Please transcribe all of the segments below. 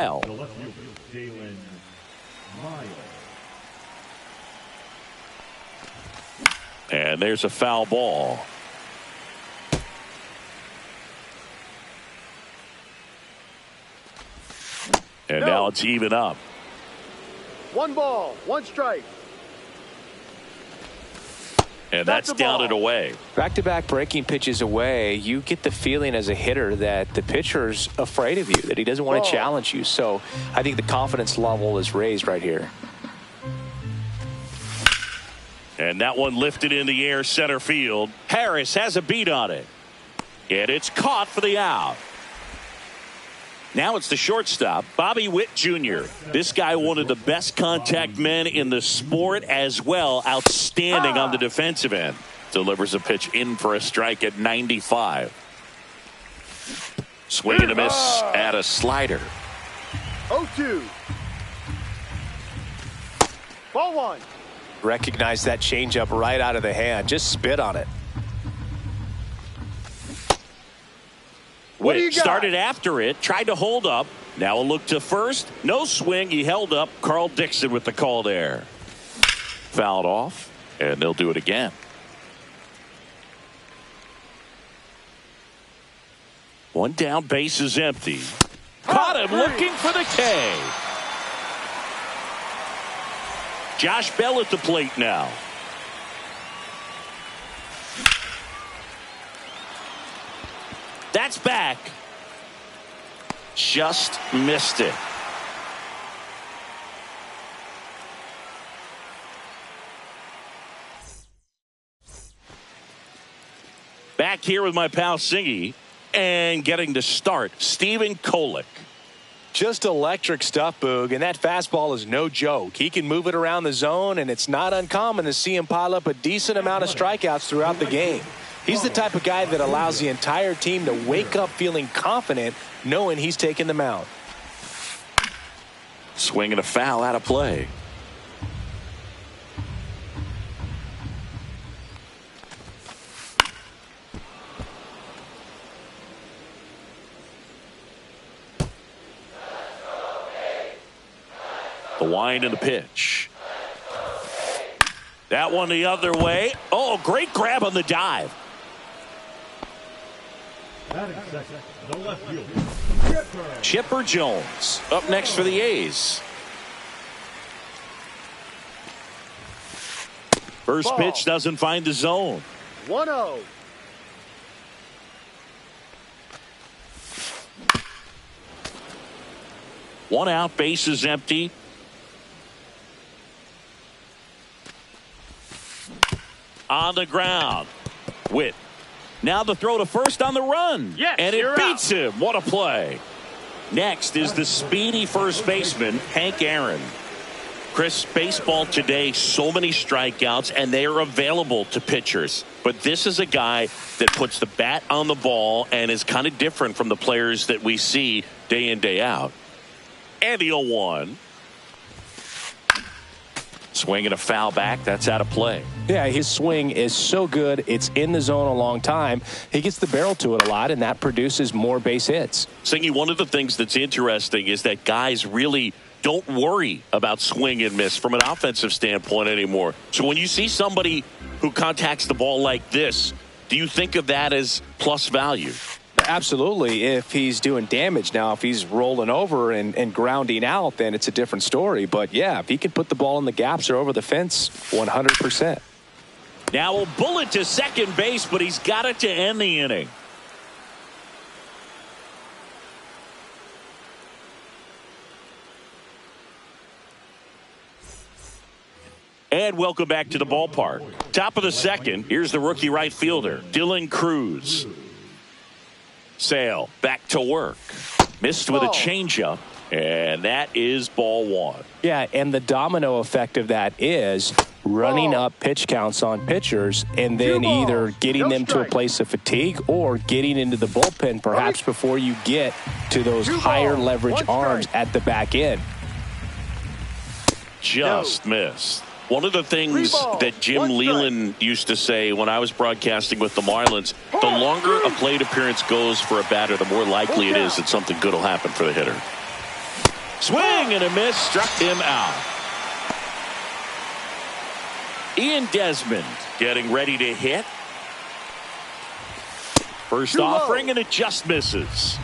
The left fielder, Jalen Miles. And there's a foul ball. And now it's even up. 1 ball, 1 strike. And that's down and away. Back-to-back breaking pitches away, you get the feeling as a hitter that the pitcher's afraid of you, that he doesn't want to challenge you. So I think the confidence level is raised right here. And that one lifted in the air center field. Harris has a beat on it. And it's caught for the out. Now it's the shortstop, Bobby Witt Jr. This guy, one of the best contact men in the sport as well. Outstanding on the defensive end. Delivers a pitch in for a strike at 95. Swing and a miss at a slider. 0-2. Ball 1. Recognize that changeup right out of the hand. Just spit on it. Witt started after it, tried to hold up. Now a look to first. No swing. He held up. Carl Dixon with the call there. Fouled off, and they'll do it again. One down, base is empty. Caught him looking for the K. Josh Bell at the plate now. That's back. Just missed it. Back here with my pal Singy, and getting to start, Stephen Kolek. Just electric stuff, Boog, and that fastball is no joke. He can move it around the zone, and it's not uncommon to see him pile up a decent amount of strikeouts throughout the game. He's the type of guy that allows the entire team to wake up feeling confident, knowing he's taking the mound. Swing and a foul out of play. The wind and the pitch. That one the other way. Oh, great grab on the dive. The left fielder, Chipper Jones up next for the A's. First pitch doesn't find the zone. 1-0. One out, base is empty. On the ground. Witt. Now the throw to first on the run. Yes, and it beats out. him. What a play. Next is the speedy first baseman, Hank Aaron. Chris, baseball today, so many strikeouts, and they are available to pitchers. But this is a guy that puts the bat on the ball and is kind of different from the players that we see day in, day out. And the 0-1. Swing and a foul back. That's out of play. Yeah, his swing is so good. It's in the zone a long time. He gets the barrel to it a lot, and that produces more base hits. Singy, one of the things that's interesting is that guys really don't worry about swing and miss from an offensive standpoint anymore. So when you see somebody who contacts the ball like this, do you think of that as plus value? Absolutely. If he's doing damage now, if he's rolling over and grounding out, then it's a different story. But yeah, if he can put the ball in the gaps or over the fence, 100%. Now a bullet to second base, but he's got it to end the inning. And welcome back to the ballpark. Top of the second, here's the rookie right fielder, Dylan Cruz. Sale back to work. Missed with a changeup, and that is ball 1. Yeah, and the domino effect of that is running up pitch counts on pitchers and then either getting them to a place of fatigue or getting into the bullpen perhaps before you get to those higher leverage arms at the back end. Just missed. One of the things that Jim Leland used to say when I was broadcasting with the Marlins, the longer a plate appearance goes for a batter, the more likely it is that something good will happen for the hitter. Swing and a miss, struck him out. Ian Desmond getting ready to hit. First Too low. offering, and it just misses.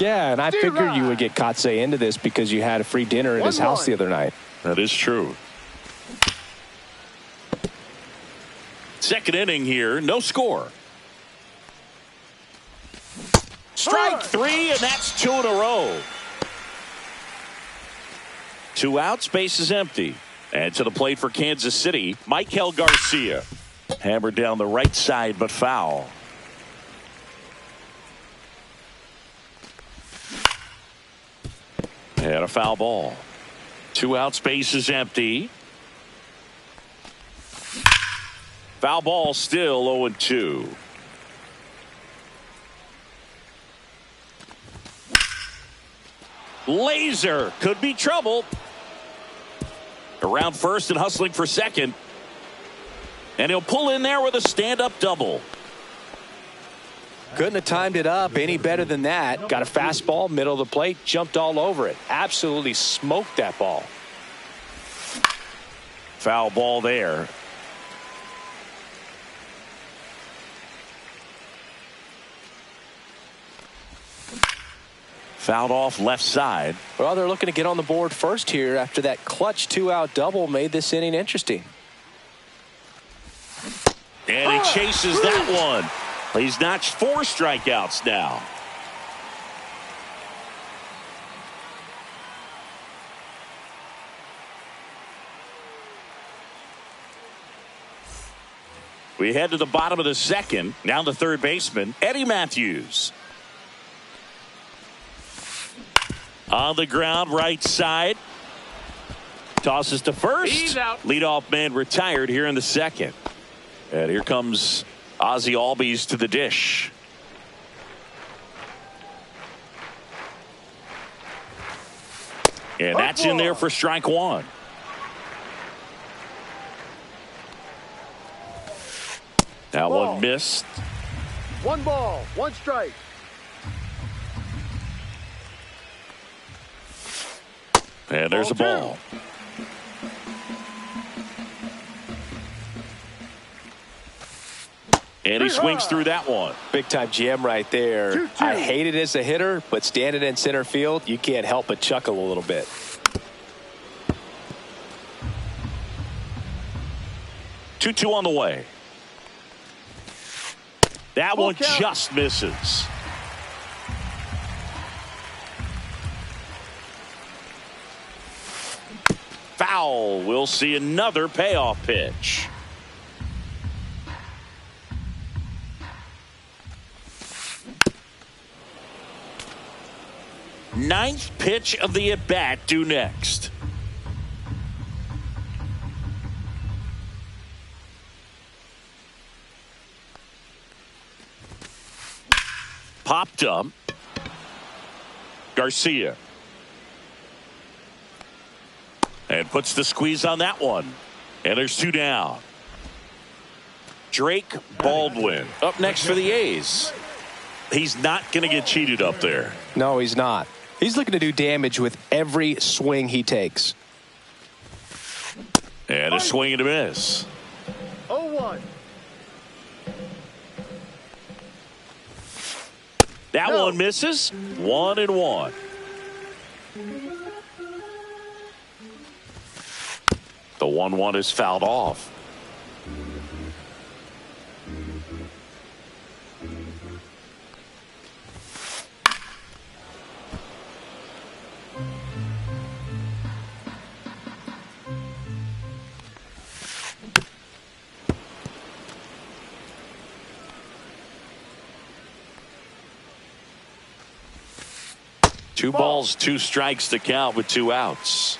Yeah, and I figured you would get Kotsay into this because you had a free dinner at his house the other night. That is true. Second inning here, no score. Strike three, and that's two in a row. Two outs, base is empty. And to the plate for Kansas City, Michael Garcia. Hammered down the right side, but foul. And a foul ball. Two outs, base is empty. Foul ball, still 0-2. Laser could be trouble. Around first and hustling for second. And he'll pull in there with a stand-up double. Couldn't have timed it up any better than that. Got a fastball, middle of the plate, jumped all over it. Absolutely smoked that ball. Foul ball there. Fouled off left side. Well, they're looking to get on the board first here after that clutch two-out double made this inning interesting. And he chases that one. He's notched 4 strikeouts now. We head to the bottom of the second. Now the third baseman, Eddie Matthews. On the ground, right side. Tosses to first. He's out. Leadoff man retired here in the second. And here comes Ozzie Albies to the dish. And that's in there for strike one. That Ball. one missed. 1 ball, 1 strike. And there's a ball. And he swings through that one. Big time GM right there. 2-2. I hate it as a hitter, but standing in center field, you can't help but chuckle a little bit. 2-2 on the way. That Full one count. just misses. Foul. We'll see another payoff pitch. Ninth pitch of the at-bat due next. Popped up. Garcia. And puts the squeeze on that one. And there's 2 down. Drake Baldwin up next for the A's. He's not going to get cheated up there. No, he's not. He's looking to do damage with every swing he takes. And a swing and a miss. 0-1. That No. one misses. 1-1. The 1-1 is fouled off. Two balls, 2 strikes to count with 2 outs.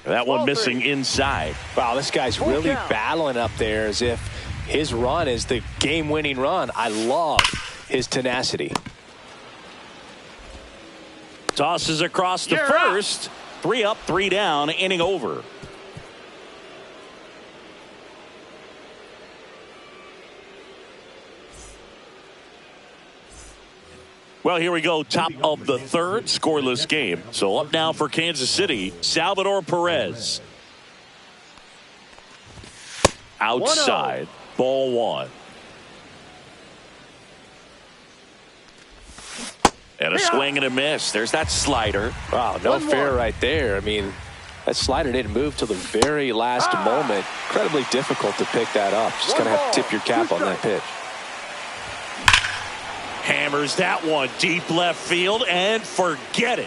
That one Ball missing 3. inside. Wow, this guy's Full really count. battling up there as if his run is the game-winning run. I love his tenacity. Tosses across to You're first. 3 up, 3 down, inning over. Well, here we go. Top of the third, scoreless game. So up now for Kansas City, Salvador Perez. Outside, ball one. And a swing and a miss. There's that slider. Wow, no fair right there. I mean, that slider didn't move till the very last moment. Incredibly difficult to pick that up. Just going to have to tip your cap on that pitch. Hammers that one deep left field and forget it.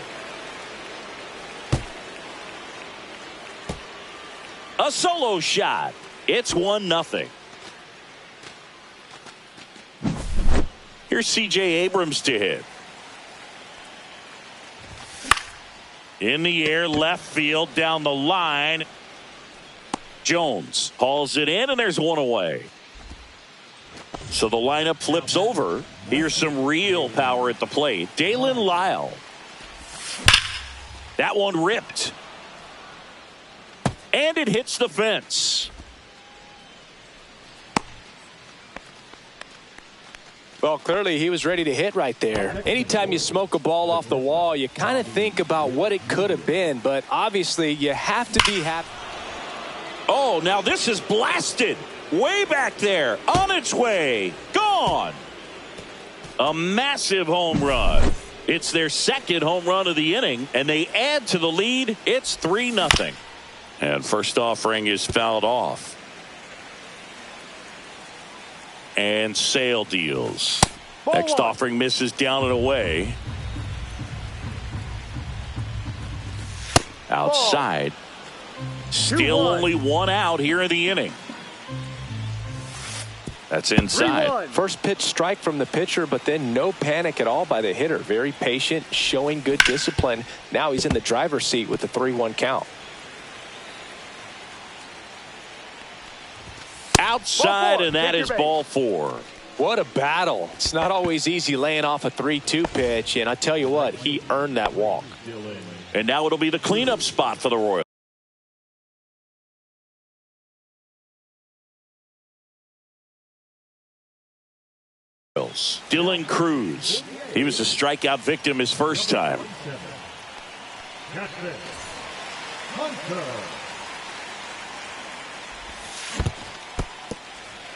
A solo shot. It's 1-0. Here's C.J. Abrams to hit. In the air, left field, down the line. Jones hauls it in, and there's one away. So the lineup flips over. Here's some real power at the plate. Dalen Lyle. That one ripped. And it hits the fence. Well, clearly he was ready to hit right there. Anytime you smoke a ball off the wall, you kind of think about what it could have been, but obviously you have to be happy. Oh, now this is blasted. Way back there. On its way. Gone. A massive home run. It's their second home run of the inning, and they add to the lead. It's 3-0. And first offering is fouled off. And Sale deals. Next offering misses down and away. Outside. Still only one out here in the inning. That's inside. First pitch strike from the pitcher, but then no panic at all by the hitter. Very patient, showing good discipline. Now he's in the driver's seat with the 3-1 count. Outside, and that is ball four. What a battle. It's not always easy laying off a 3-2 pitch, and I tell you what, he earned that walk. And now it'll be the cleanup spot for the Royals. Dylan Cruz. He was a strikeout victim his first time.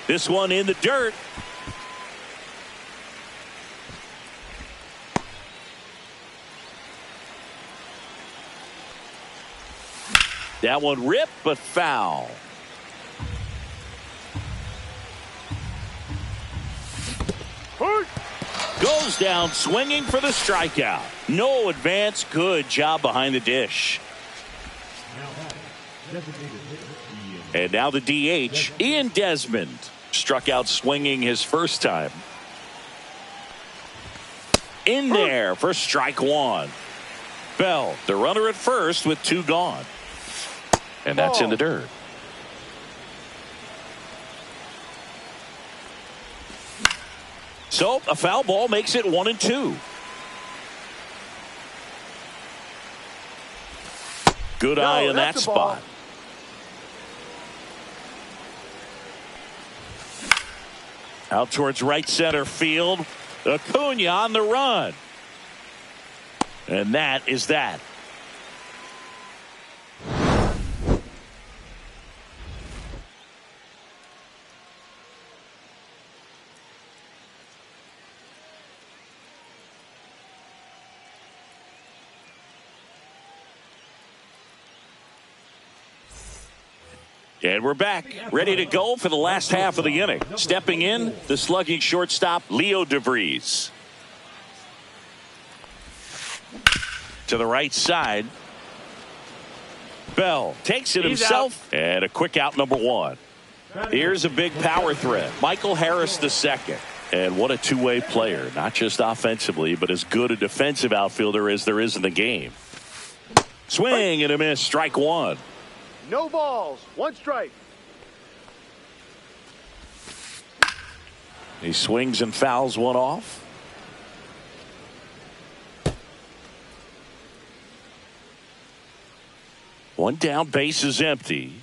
This one in the dirt. That one ripped, but foul. Goes down swinging for the strikeout. No advance. Good job behind the dish. And now the DH, Ian Desmond. Struck out swinging his first time. In there for strike one. Bell, the runner at first with two gone. And that's in the dirt. So a foul ball makes it 1-2. Good eye in that spot. Out towards right center field. Acuna on the run. And that is that. And we're back, ready to go for the last half of the inning. Stepping in, the slugging shortstop, Leo DeVries. To the right side. Bell takes it himself. And a quick out, number one. Here's a big power threat. Michael Harris II. And what a two-way player. Not just offensively, but as good a defensive outfielder as there is in the game. Swing and a miss. Strike one. No balls, one strike. He swings and fouls one off. One down, base is empty.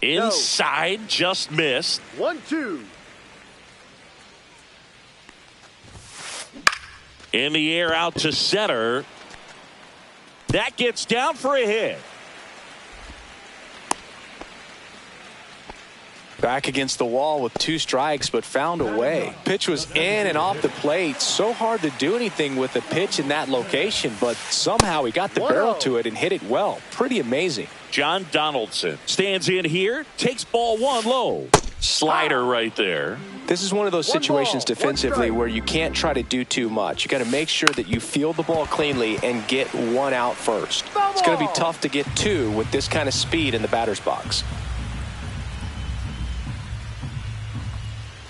Inside, just missed. 1-2. In the air out to center. That gets down for a hit. Back against the wall with 2 strikes, but found a way. Pitch was in and off the plate. So hard to do anything with a pitch in that location, but somehow he got the barrel to it and hit it well. Pretty amazing. John Donaldson stands in here, takes ball 1 low. Slider right there. This is one of those situations defensively where you can't try to do too much. You got to make sure that you field the ball cleanly and get 1 out first. It's going to be tough to get 2 with this kind of speed in the batter's box.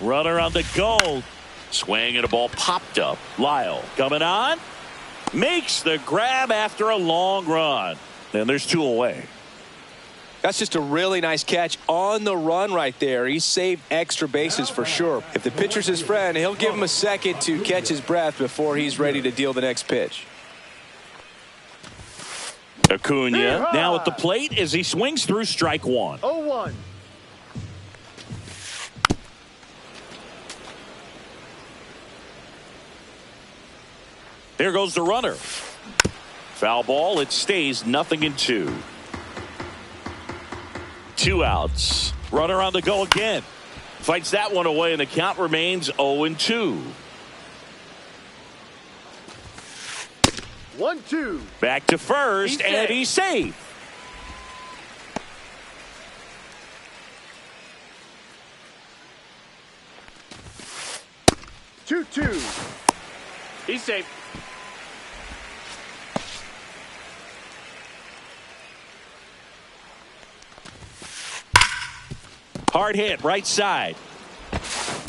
Runner on the go. Swing and a ball popped up. Lyle coming on. Makes the grab after a long run. And there's 2 away. That's just a really nice catch on the run right there. He saved extra bases for sure. If the pitcher's his friend, he'll give him a second to catch his breath before he's ready to deal the next pitch. Acuna now at the plate as he swings through strike 1. 0-1. There goes the runner. Foul ball. It stays 0-2. 2 outs. Runner on the go again. Fights that one away, and the count remains 0-2. 1-2. Back to first, and he's safe. Two. He's safe. Hard hit, right side.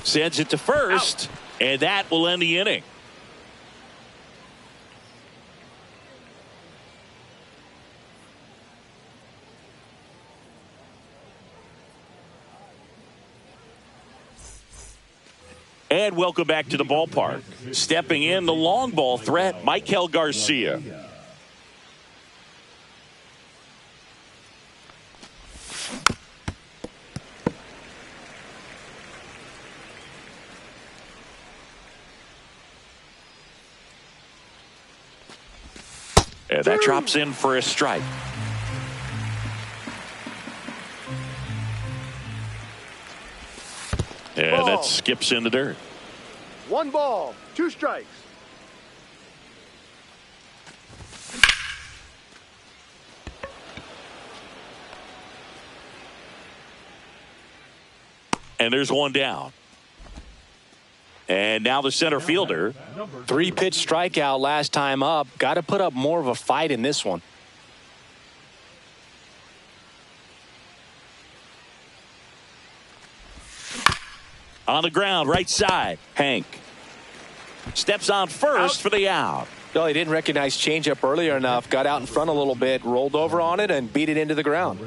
Sends it to first, and that will end the inning. And welcome back to the ballpark. Stepping in, the long ball threat, Michael Garcia. And that drops in for a strike. And that skips in the dirt. 1 ball, 2 strikes. And there's 1 down. And now the center fielder. 3-pitch strikeout last time up. Got to put up more of a fight in this one. On the ground, right side. Hank steps on first for the out. Well, he didn't recognize changeup earlier enough. Got out in front a little bit, rolled over on it, and beat it into the ground.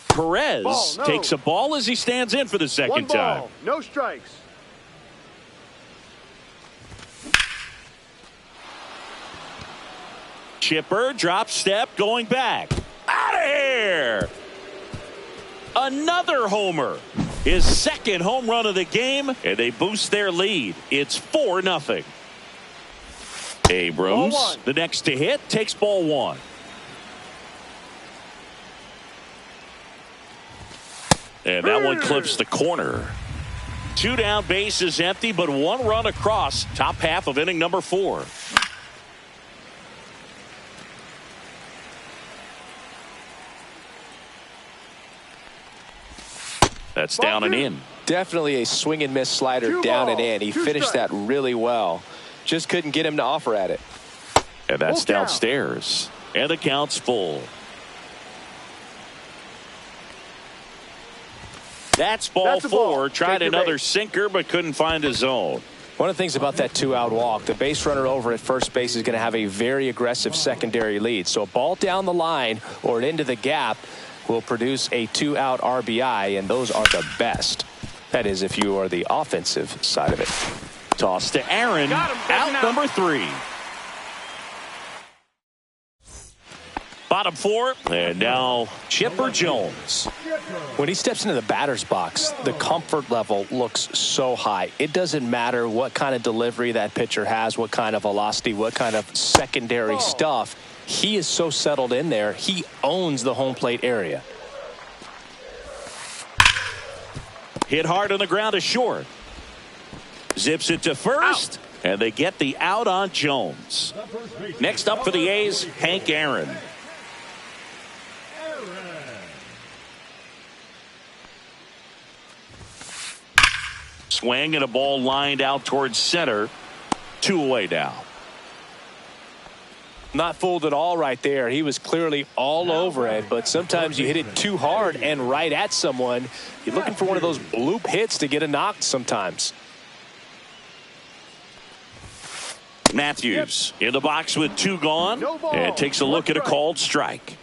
Perez takes a ball as he stands in for the second 1 ball, time. no strikes. Chipper, drop step, going back. Out of here! Another homer. His second home run of the game, and they boost their lead. It's 4-0. Abrams, the next to hit, takes ball 1. And that one clips the corner. 2 down, bases empty, but 1 run across. Top half of inning number 4. That's down and in. Definitely a swing and miss slider down and in. He finished that really well. Just couldn't get him to offer at it. And that's downstairs. And the count's full. That's ball 4. Tried another sinker, but couldn't find his zone. One of the things about that 2-out walk, the base runner over at first base is going to have a very aggressive secondary lead. So a ball down the line or into the gap will produce a 2-out RBI, and those are the best. That is, if you are the offensive side of it. Toss to Aaron. Out number 3. Bottom Bottom four, and now Chipper Jones. When he steps into the batter's box, the comfort level looks so high. It doesn't matter what kind of delivery that pitcher has, what kind of velocity, what kind of secondary stuff. He is so settled in there. He owns the home plate area. Hit hard on the ground to short. Zips it to first, and they get the out on Jones. Next up for the A's, Hank Aaron. Swing and a ball lined out towards center. 2 away now. Not fooled at all right there. He was clearly all over it, but sometimes you hit it too hard and right at someone. You're looking for one of those bloop hits to get a knock sometimes. Matthews in the box with 2 gone, and takes a look at a called strike.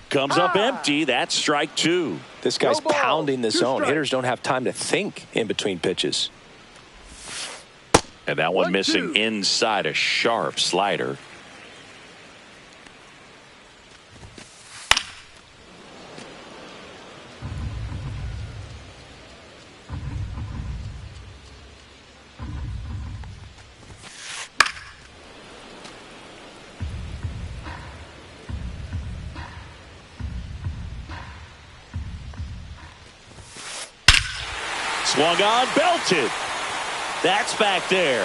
Comes up empty. That's strike 2. This guy's pounding the zone. Hitters don't have time to think in between pitches. And that one missing inside, a sharp slider. Swung on, belted. That's back there.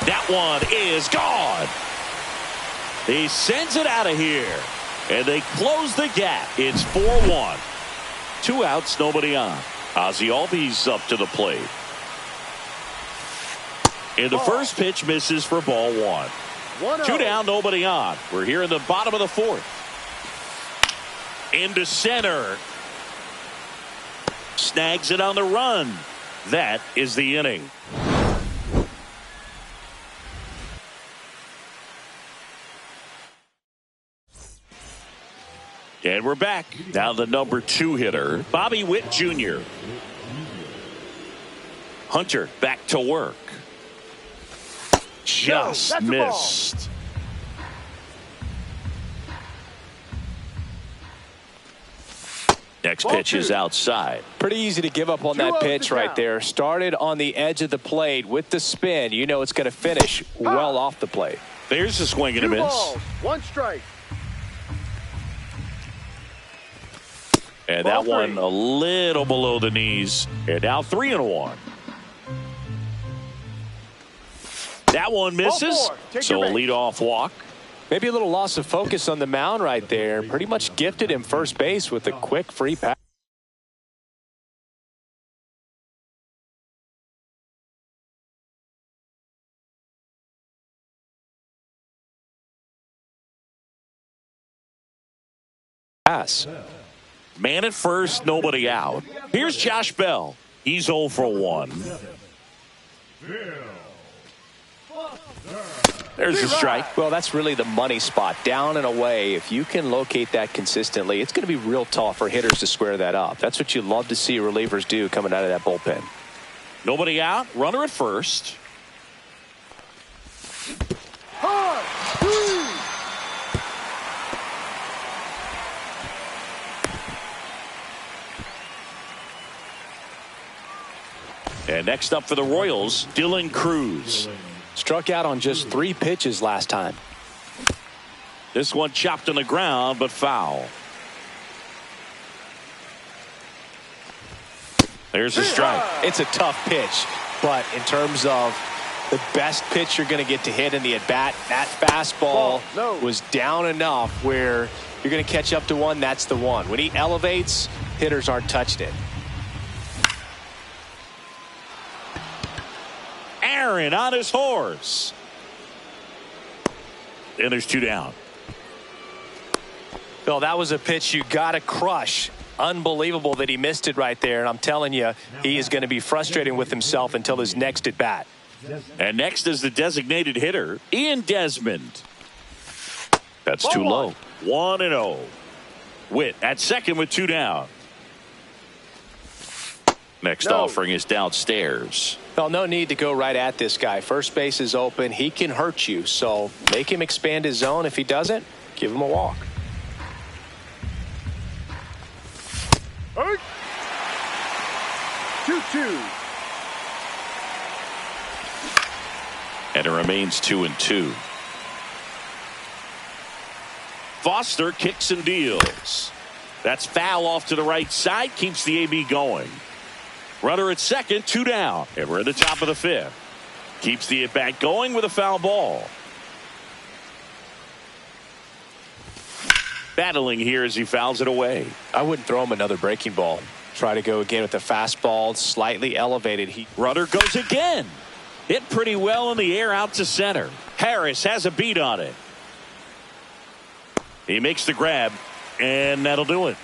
That one is gone. He sends it out of here, and they close the gap. It's 4-1. 2 outs, nobody on. Ozzie Albies up to the plate. And the first pitch misses for ball 1. 2 down, nobody on. We're here in the bottom of the 4th. Into center. Snags it on the run. That is the inning. And we're back. Now the number 2 hitter, Bobby Witt Jr. Hunter back to work. Just missed. Next pitch is outside. Pretty easy to give up on that pitch right there. Started on the edge of the plate with the spin. You know it's going to finish well off the plate. There's a swing and a miss. 2 balls, 1 strike. And that one a little below the knees. And now 3-1. That one misses. So a leadoff walk. Maybe a little loss of focus on the mound right there. Pretty much gifted him first base with a quick free pass. Man at first, nobody out. Here's Josh Bell. He's 0 for 1. There's a strike. Well, that's really the money spot. Down and away. If you can locate that consistently, it's going to be real tough for hitters to square that up. That's what you love to see relievers do coming out of that bullpen. Nobody out. Runner at first. And next up for the Royals, Dylan Cruz. Struck out on just 3 pitches last time. This one chopped on the ground, but foul. There's a strike. It's a tough pitch, but in terms of the best pitch you're going to get to hit in the at-bat, that fastball was down enough where you're going to catch up to one. That's the one. When he elevates, hitters aren't touching it. Aaron on his horse. And there's 2 down. Bill, that was a pitch you got to crush. Unbelievable that he missed it right there. And I'm telling you, he is going to be frustrating with himself until his next at bat. And next is the designated hitter, Ian Desmond. That's too low. 1-0. Witt at second with 2 down. Next offering is downstairs. Well, no need to go right at this guy. First base is open. He can hurt you. So make him expand his zone. If he doesn't, give him a walk. Hurt. 2-2. And it remains 2-2. Foster kicks and deals. That's foul off to the right side. Keeps the AB going. Runner at second, 2 down. And we're at the top of the 5th. Keeps the at-bat going with a foul ball. Battling here as he fouls it away. I wouldn't throw him another breaking ball. Try to go again with the fastball, slightly elevated. Runner goes again. Hit pretty well in the air out to center. Harris has a beat on it. He makes the grab, and that'll do it.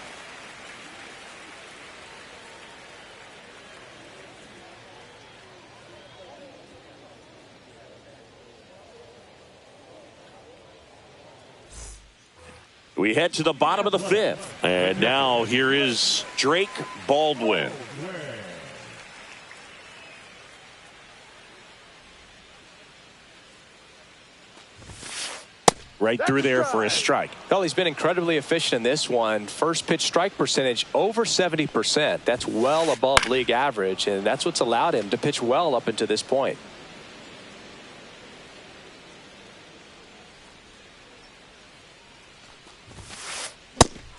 We head to the bottom of the 5th. And now here is Drake Baldwin. Right through there for a strike. Well, he's been incredibly efficient in this one. First pitch strike percentage over 70%. That's well above league average, and that's what's allowed him to pitch well up until this point.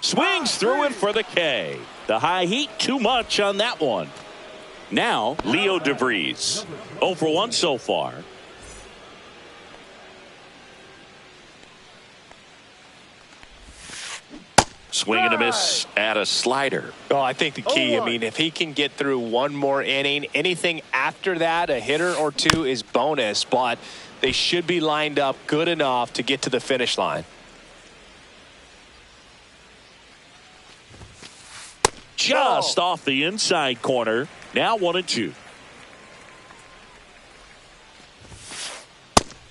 Swings through it for the K. The high heat, too much on that one. Now, Leo DeVries. 0 for 1 so far. Swing and a miss at a slider. Oh, I think the key, I mean, if he can get through one more inning, anything after that, a hitter or two is bonus, but they should be lined up good enough to get to the finish line. Just off the inside corner. Now 1-2.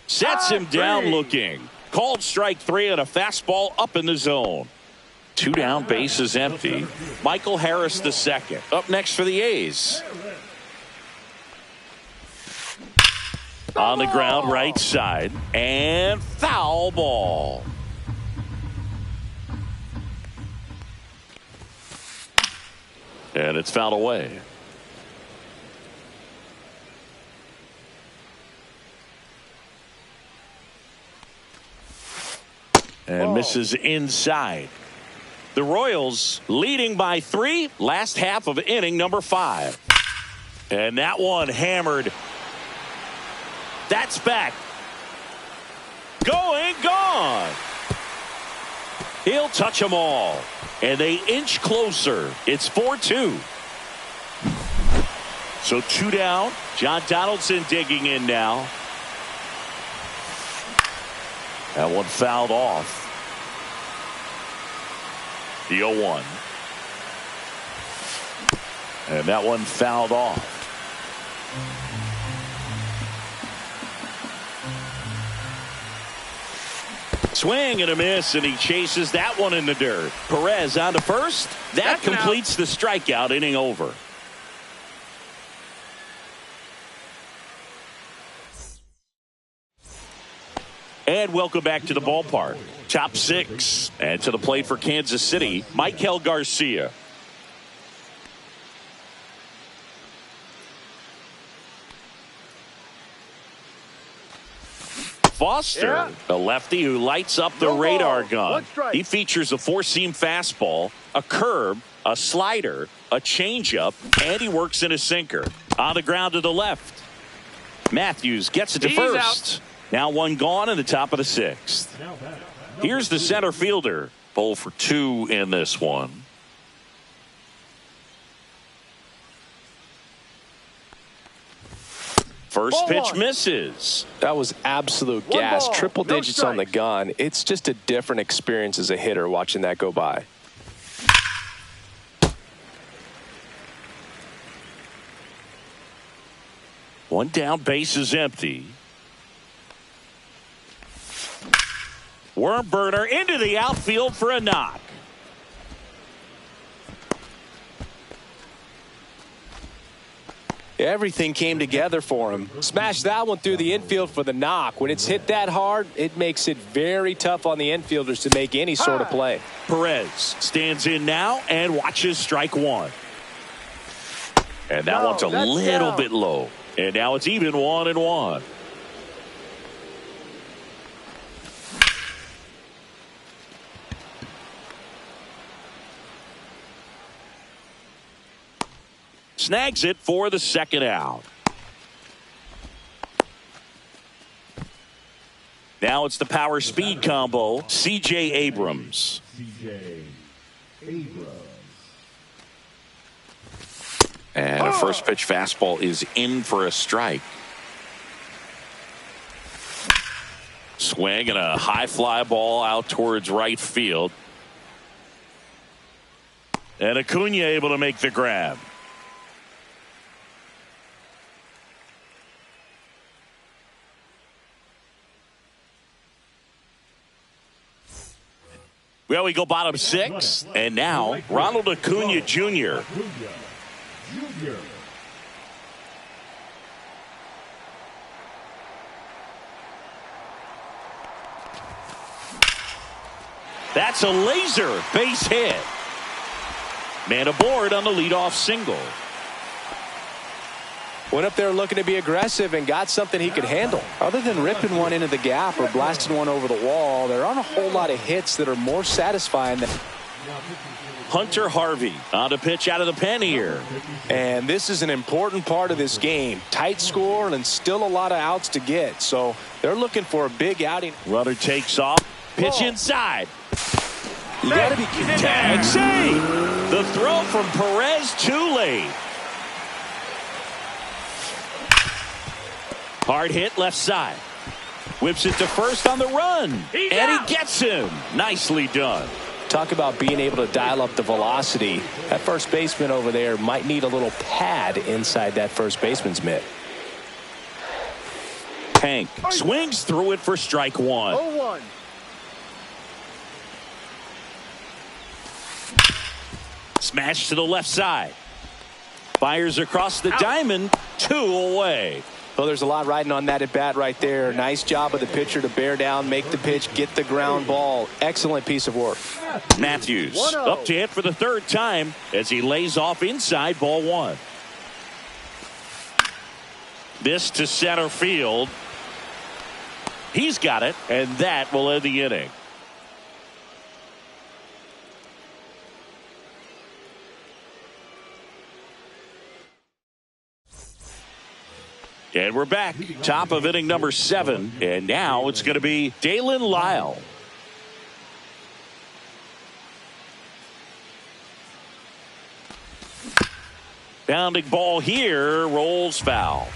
Sets him down looking. Called strike 3 on a fastball up in the zone. 2 down, bases empty. Michael Harris the second. Up next for the A's. On the ground, right side. And foul ball. And it's fouled away. And misses inside. The Royals leading by 3. Last half of inning number 5. And that one hammered. That's back. Going, gone. He'll touch them all. And they inch closer. It's 4-2. So 2 down. John Donaldson digging in now. That one fouled off. The 0-1. And that one fouled off. Swing and a miss, and he chases that one in the dirt. Perez on to first. That completes the strikeout. Inning over. And welcome back to the ballpark. Top 6. And to the plate for Kansas City, Maikel Garcia. Foster, a lefty who lights up the radar gun. He features a 4-seam fastball, a curve, a slider, a changeup, and he works in a sinker. On the ground to the left. Matthews gets it to first. Now 1 gone in the top of the 6th. Here's the center fielder. 0 for 2 in this one. First pitch misses. That was absolute gas. Ball, Triple no digits on the gun. It's just a different experience as a hitter watching that go by. One down, base is empty. Worm burner into the outfield for a knock. Everything came together for him. Smashed that one through the infield for the knock. When it's hit that hard, it makes it very tough on the infielders to make any sort of play. Perez stands in now and watches strike one. And that one's a little bit low. And now it's even 1-1. Snags it for the second out. Now it's the power speed combo, C.J. Abrams. C.J. Abrams. And a first pitch fastball is in for a strike. Swing and a high fly ball out towards right field. And Acuna able to make the grab. Well, we go bottom six, and now Ronald Acuna Jr. That's a laser base hit. Man aboard on the leadoff single. Went up there looking to be aggressive and got something he could handle. Other than ripping one into the gap or blasting one over the wall, there aren't a whole lot of hits that are more satisfying than Hunter Harvey on to pitch out of the pen here. And this is an important part of this game. Tight score and still a lot of outs to get. So they're looking for a big outing. Runner takes off. Pitch inside. You got to be tag save. The throw from Perez too late. Hard hit left side. Whips it to first on the run. And he gets him. Nicely done. Talk about being able to dial up the velocity. That first baseman over there might need a little pad inside that first baseman's mitt. Hank swings through it for strike one. 0-1. Smash to the left side. Fires across the diamond. 2 away. Well, there's a lot riding on that at bat right there. Nice job of the pitcher to bear down, make the pitch, get the ground ball. Excellent piece of work. Matthews up to hit for the third time as he lays off inside ball one. This to center field. He's got it, and that will end the inning. And we're back, top of inning number 7, and now it's going to be Dalen Lyle. Bounding ball here, rolls foul.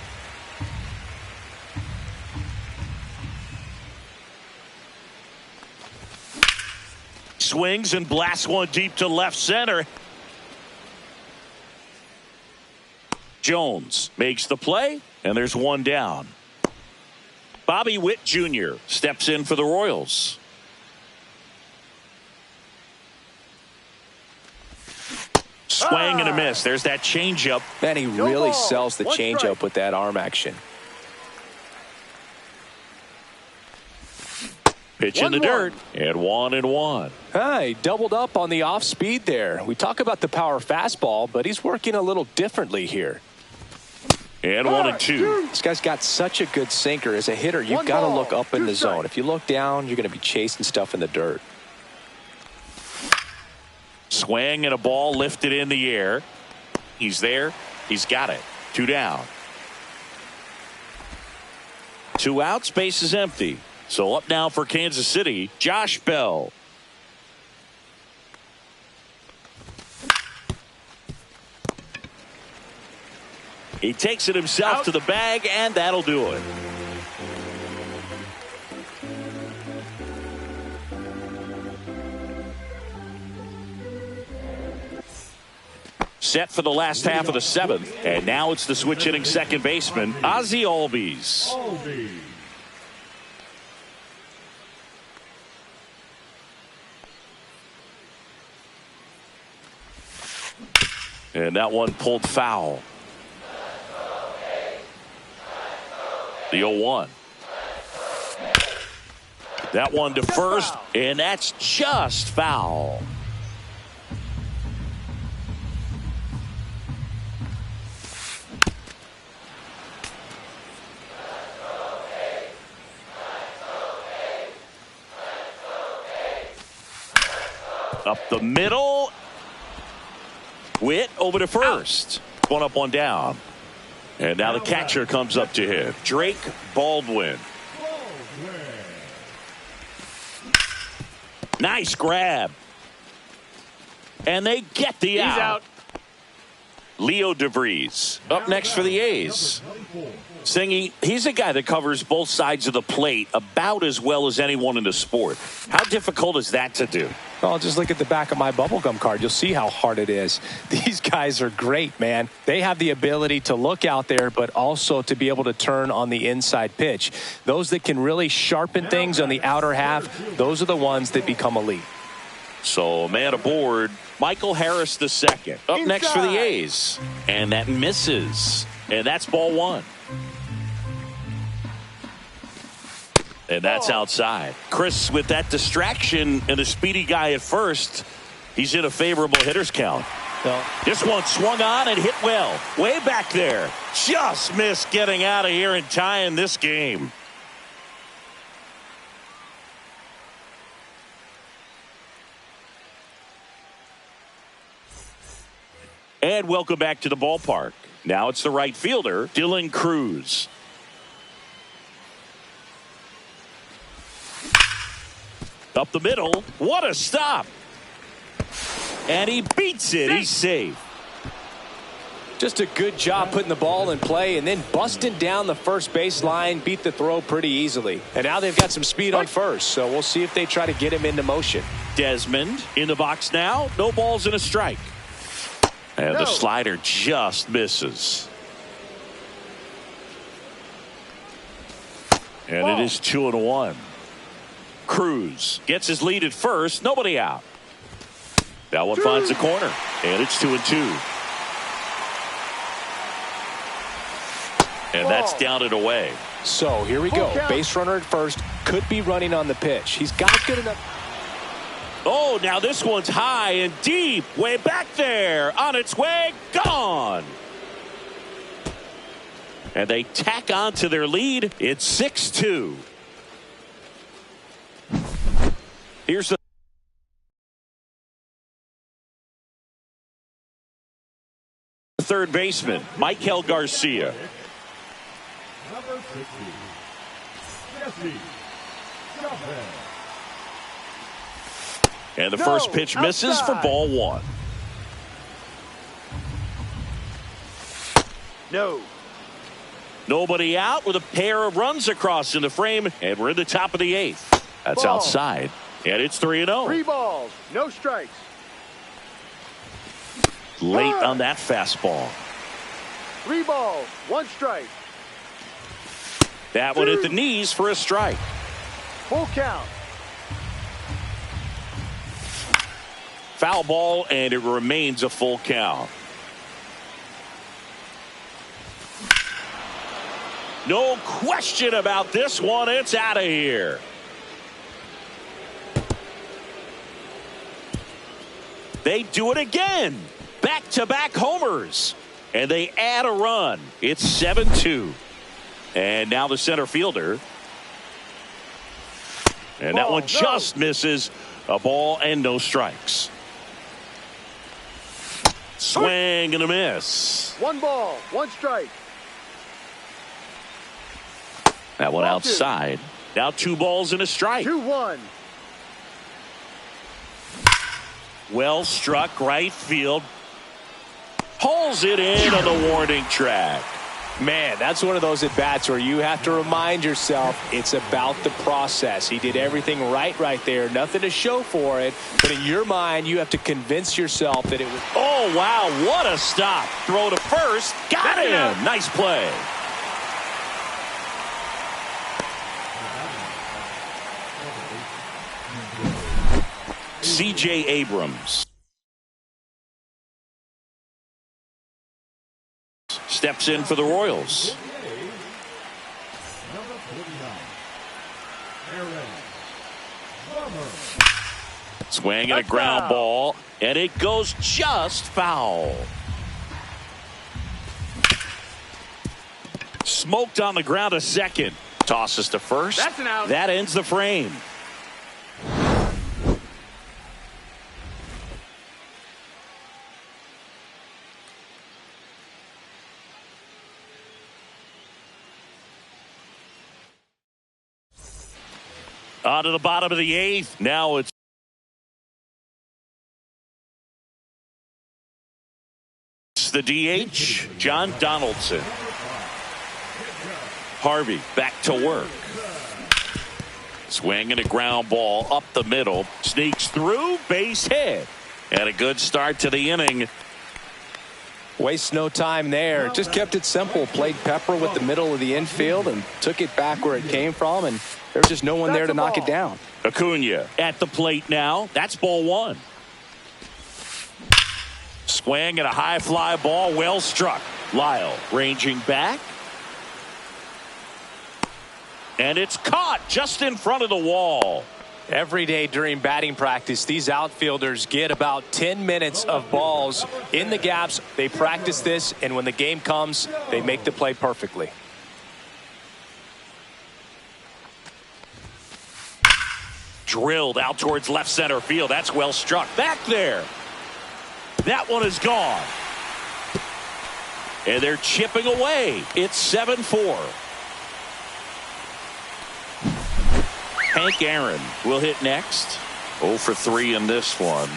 Swings and blasts one deep to left center. Jones makes the play, and there's one down. Bobby Witt Jr. steps in for the Royals. Swing and a miss. There's that changeup. Man, he really sells the changeup with that arm action. Pitch in the dirt, and 1-1. He doubled up on the off speed there. We talk about the power fastball, but he's working a little differently here. And 1-2. This guy's got such a good sinker. As a hitter, you've got to look up in the zone. If you look down, you're going to be chasing stuff in the dirt. Swing and a ball lifted in the air. He's there. He's got it. 2 down. 2 outs. Base is empty. So up now for Kansas City, Josh Bell. He takes it himself to the bag, and that'll do it. Set for the last half of the 7th, and now it's the switch hitting second baseman, Ozzie Albies. And that one pulled foul. The 0-1. That one to first, and that's just foul. Up the middle. Witt over to first. One up, one down. And now the catcher comes up to him. Drake Baldwin. Nice grab. And they get the out. Leo DeVries up next for the A's. Singy, he's a guy that covers both sides of the plate about as well as anyone in the sport. How difficult is that to do? Well, just look at the back of my bubblegum card. You'll see how hard it is. These guys are great, man. They have the ability to look out there, but also to be able to turn on the inside pitch. Those that can really sharpen things on the outer half, those are the ones that become elite. So, man aboard, Michael Harris II. Up next for the A's. And that misses. And that's ball one. And that's outside. Chris, with that distraction and a speedy guy at first, he's in a favorable hitter's count. Well, this one swung on and hit well. Way back there. Just missed getting out of here and tying this game. And welcome back to the ballpark. Now it's the right fielder, Dylan Cruz. Up the middle. What a stop. And he beats it. He's safe. Just a good job putting the ball in play and then busting down the first base line. Beat the throw pretty easily. And now they've got some speed on first. So we'll see if they try to get him into motion. Desmond in the box now. No balls and a strike. And the slider just misses. And it is 2-1. Cruz gets his lead at first. Nobody out. That one finds the corner. And it's 2-2. And that's down and away. So here we go. Base runner at first. Could be running on the pitch. He's got good enough. Oh, now this one's high and deep. Way back there. On its way. Gone. And they tack on to their lead. It's 6-2. Here's the third baseman, Michael Garcia. Number 60, Jesse Chavez. And the first pitch misses for ball one. Nobody out with a pair of runs across in the frame, and we're in the top of the eighth. That's outside. And it's 3-0. 3 balls, no strikes. Late on that fastball. 3 balls, 1 strike. That one at the knees for a strike. Full count. Foul ball, and it remains a full count. No question about this one. It's out of here. They do it again. Back-to-back homers. And they add a run. It's 7-2. And now the center fielder. And that one just misses. A ball and no strikes. Swing and a miss. 1 ball, 1 strike. That one outside. Now 2 balls and a strike. 2-1. Well struck right field. Pulls it in on the warning track. Man, that's one of those at-bats where you have to remind yourself it's about the process. He did everything right there. Nothing to show for it. But in your mind, you have to convince yourself that it was... Oh, wow. What a stop. Throw to first. Got him. Nice play. C.J. Abrams steps in for the Royals. Swing and a ground ball, and it goes just foul. Smoked on the ground a second. Tosses to first. That's an out. That ends the frame. On to the bottom of the eighth. Now it's the DH, John Donaldson. Harvey back to work. Swing and a ground ball up the middle. Sneaks through, base hit. And a good start to the inning. Wastes no time there. Just kept it simple. Played pepper with the middle of the infield and took it back where it came from. And there's just no one there to knock it down. Acuna at the plate now. That's ball one. Swing and a high fly ball. Well struck. Lyle ranging back. And it's caught just in front of the wall. Every day during batting practice, these outfielders get about 10 minutes of balls in the gaps. They practice this, and when the game comes, they make the play perfectly. Drilled out towards left center field. That's well struck. Back there. That one is gone. And they're chipping away. It's 7-4. Hank Aaron will hit next. 0 for 3 in this one.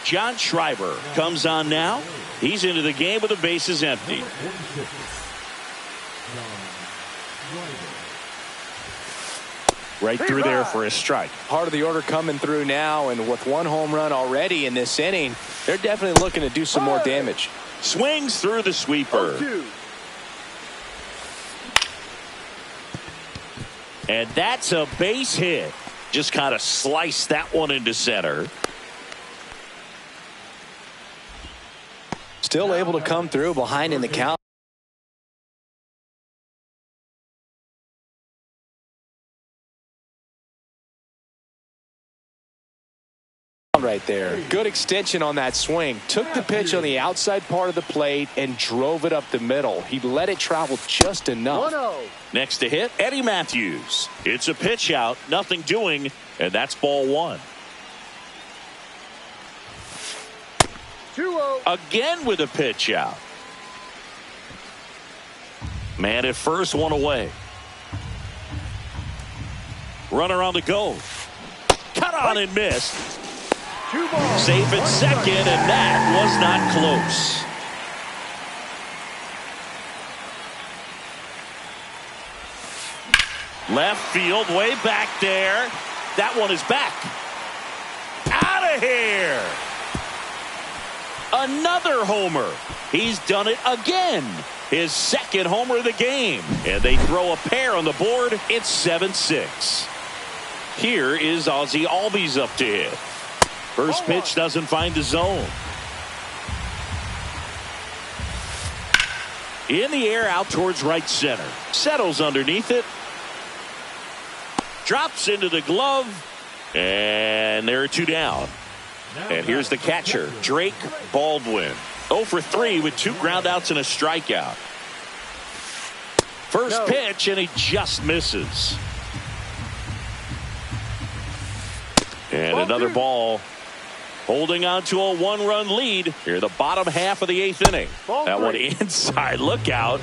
John Schreiber comes on now. He's into the game with the bases empty. Right through there for a strike. Part of the order coming through now, and with one home run already in this inning, they're definitely looking to do some more damage. Swings through the sweeper. 0-2. And that's a base hit. Just kind of sliced that one into center. Still able to come through behind in the count. Right there. Good extension on that swing. Took the pitch on the outside part of the plate and drove it up the middle. He let it travel just enough. 1-0. Next to hit, Eddie Matthews. It's a pitch out, nothing doing, and that's ball one. 2-0. Again with a pitch out. Man at first, one away. Runner on the go. Cut on and missed. 2 balls. Safe at 1 second, strike. and that was not close. Left field, way back there. That one is back. Out of here. Another homer. He's done it again. His second homer of the game. And they throw a pair on the board. It's 7-6. Here is Ozzie Albies up to hit. First pitch doesn't find the zone. In the air out towards right center. Settles underneath it. Drops into the glove. And there are 2 down. And here's the catcher, Drake Baldwin. 0 for 3 with 2 groundouts and a strikeout. First pitch, and he just misses. And another ball. Holding on to a 1-run lead here, the bottom half of the 8th inning. That one inside, look out.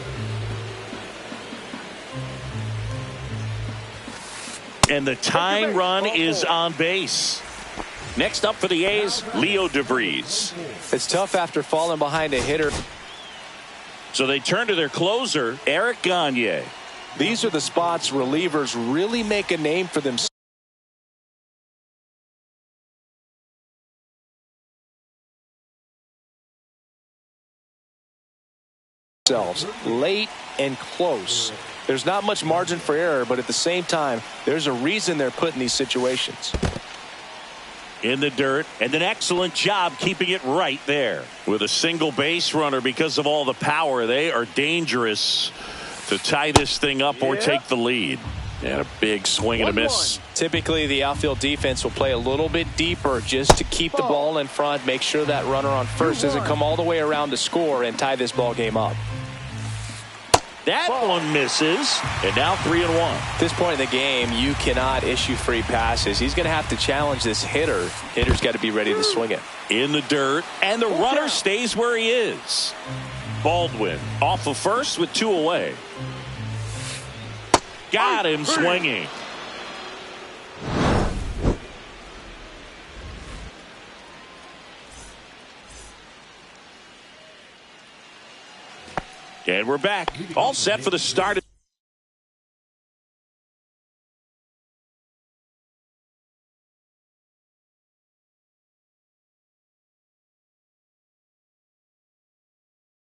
And the tying run is on base. Next up for the A's, Leo DeVries. It's tough after falling behind a hitter. So they turn to their closer, Eric Gagne. These are the spots relievers really make a name for themselves. Late and close. There's not much margin for error, but at the same time, there's a reason they're put in these situations. in the dirt, and an excellent job keeping it right there. With a single base runner, because of all the power, they are dangerous to tie this thing up or take the lead. And a big swing and a miss. Typically, the outfield defense will play a little bit deeper just to keep the ball in front, make sure that runner on first doesn't come all the way around to score and tie this ball game up. That one misses, and now 3-1. At this point in the game, you cannot issue free passes. He's going to have to challenge this hitter. Hitter's got to be ready to swing it. In the dirt, and the runner stays where he is. Baldwin off of first with 2 away. Got him swinging. And we're back. All set for the start of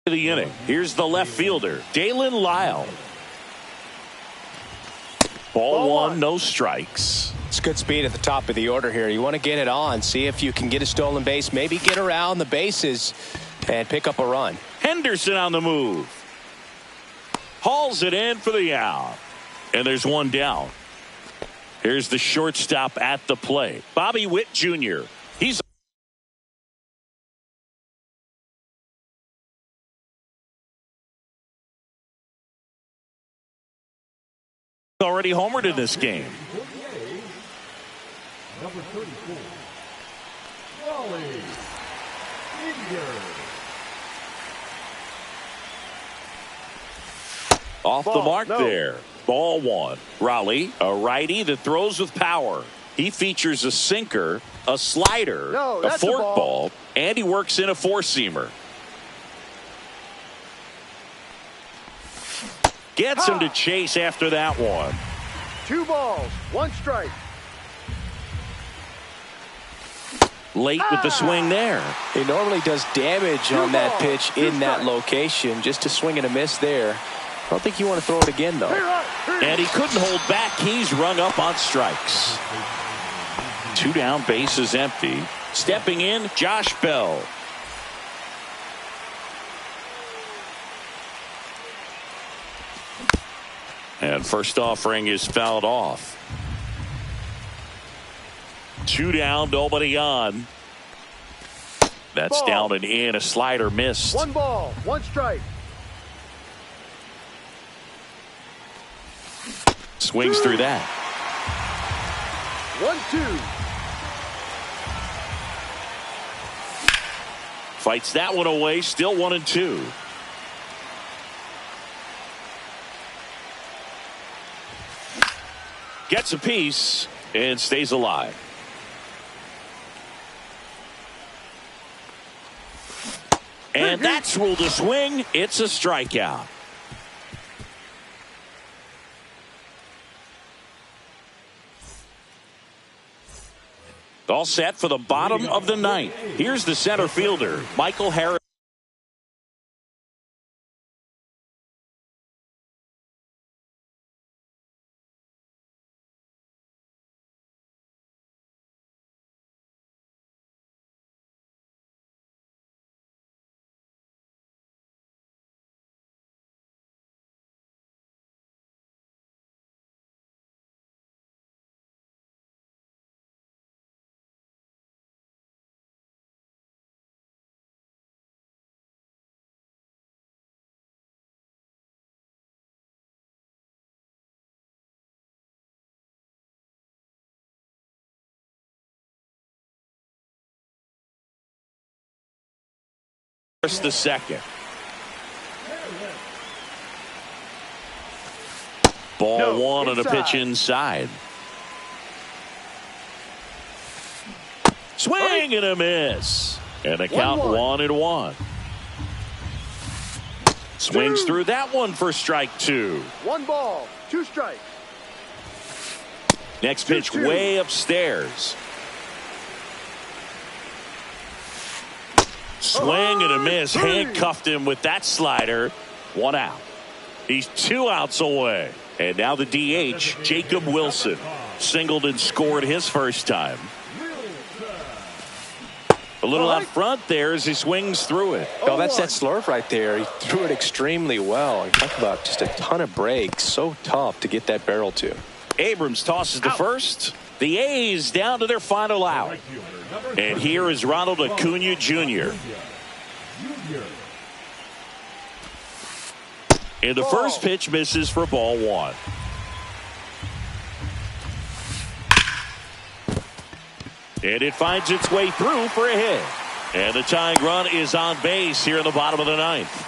the inning. Here's the left fielder, Dalen Lyle. Ball one, no strikes. It's good speed at the top of the order here. You want to get it on, see if you can get a stolen base, maybe get around the bases and pick up a run. Henderson on the move. Hauls it in for the out. And there's one down. Here's the shortstop at the plate, Bobby Witt Jr. He's already homered in this game. Number 34, Wally Senior. Off the mark there. Ball one. Raleigh, a righty that throws with power. He features a sinker, a slider, a fork ball, and he works in a four-seamer. Gets him to chase after that one. 2 balls, 1 strike. Late with the swing there. He normally does damage on that pitch in that location. Just a swing and a miss there. I don't think you want to throw it again, though. And he couldn't hold back. He's rung up on strikes. 2 down, bases empty. Stepping in, Josh Bell. And first offering is fouled off. 2 down, nobody on. That's down and in. A slider missed. 1 ball, 1 strike. Swings through that. 1-2. Fights that one away. Still 1-2. Gets a piece and stays alive. And that's ruled a swing. It's a strikeout. All set for the bottom of the 9th. Here's the center fielder, Michael Harris. The second. Ball one on a pitch inside. Swing and a miss. And a count 1-1. Swings through that one for strike 2. 1 ball, 2 strikes. Next pitch way upstairs. Swing and a miss. Handcuffed him with that slider. 1 out. He's 2 outs away. And now the DH, Jacob Wilson. Singled and scored his first time. A little out front there as he swings through it. Oh, that's that slurve right there. He threw it extremely well. Talk about just a ton of breaks. So tough to get that barrel to. Abrams tosses to first. The A's down to their final out. And here is Ronald Acuna Jr. And the first pitch misses for ball one. And it finds its way through for a hit. And the tying run is on base here in the bottom of the ninth.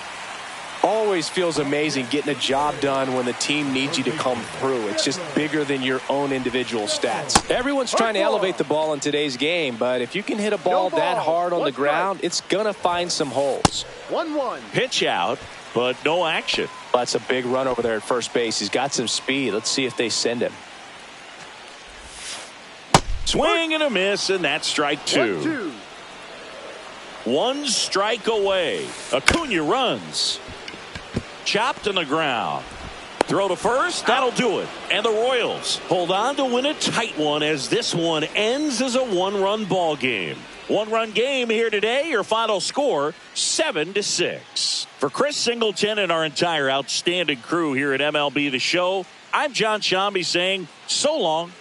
Always feels amazing getting a job done when the team needs you to come through. It's just bigger than your own individual stats. Everyone's trying to elevate the ball in today's game, but if you can hit a ball that hard on the ground, it's going to find some holes. 1-1. Pitch out, but no action. That's a big run over there at first base. He's got some speed. Let's see if they send him. Swing and a miss, and that's strike two. 1 strike away. Acuna runs. Chopped on the ground. Throw to first. That'll do it. And the Royals hold on to win a tight one as this one ends as a one-run ball game. One-run game here today. Your final score, 7-6. For Chris Singleton and our entire outstanding crew here at MLB The Show, I'm John Shambi saying so long.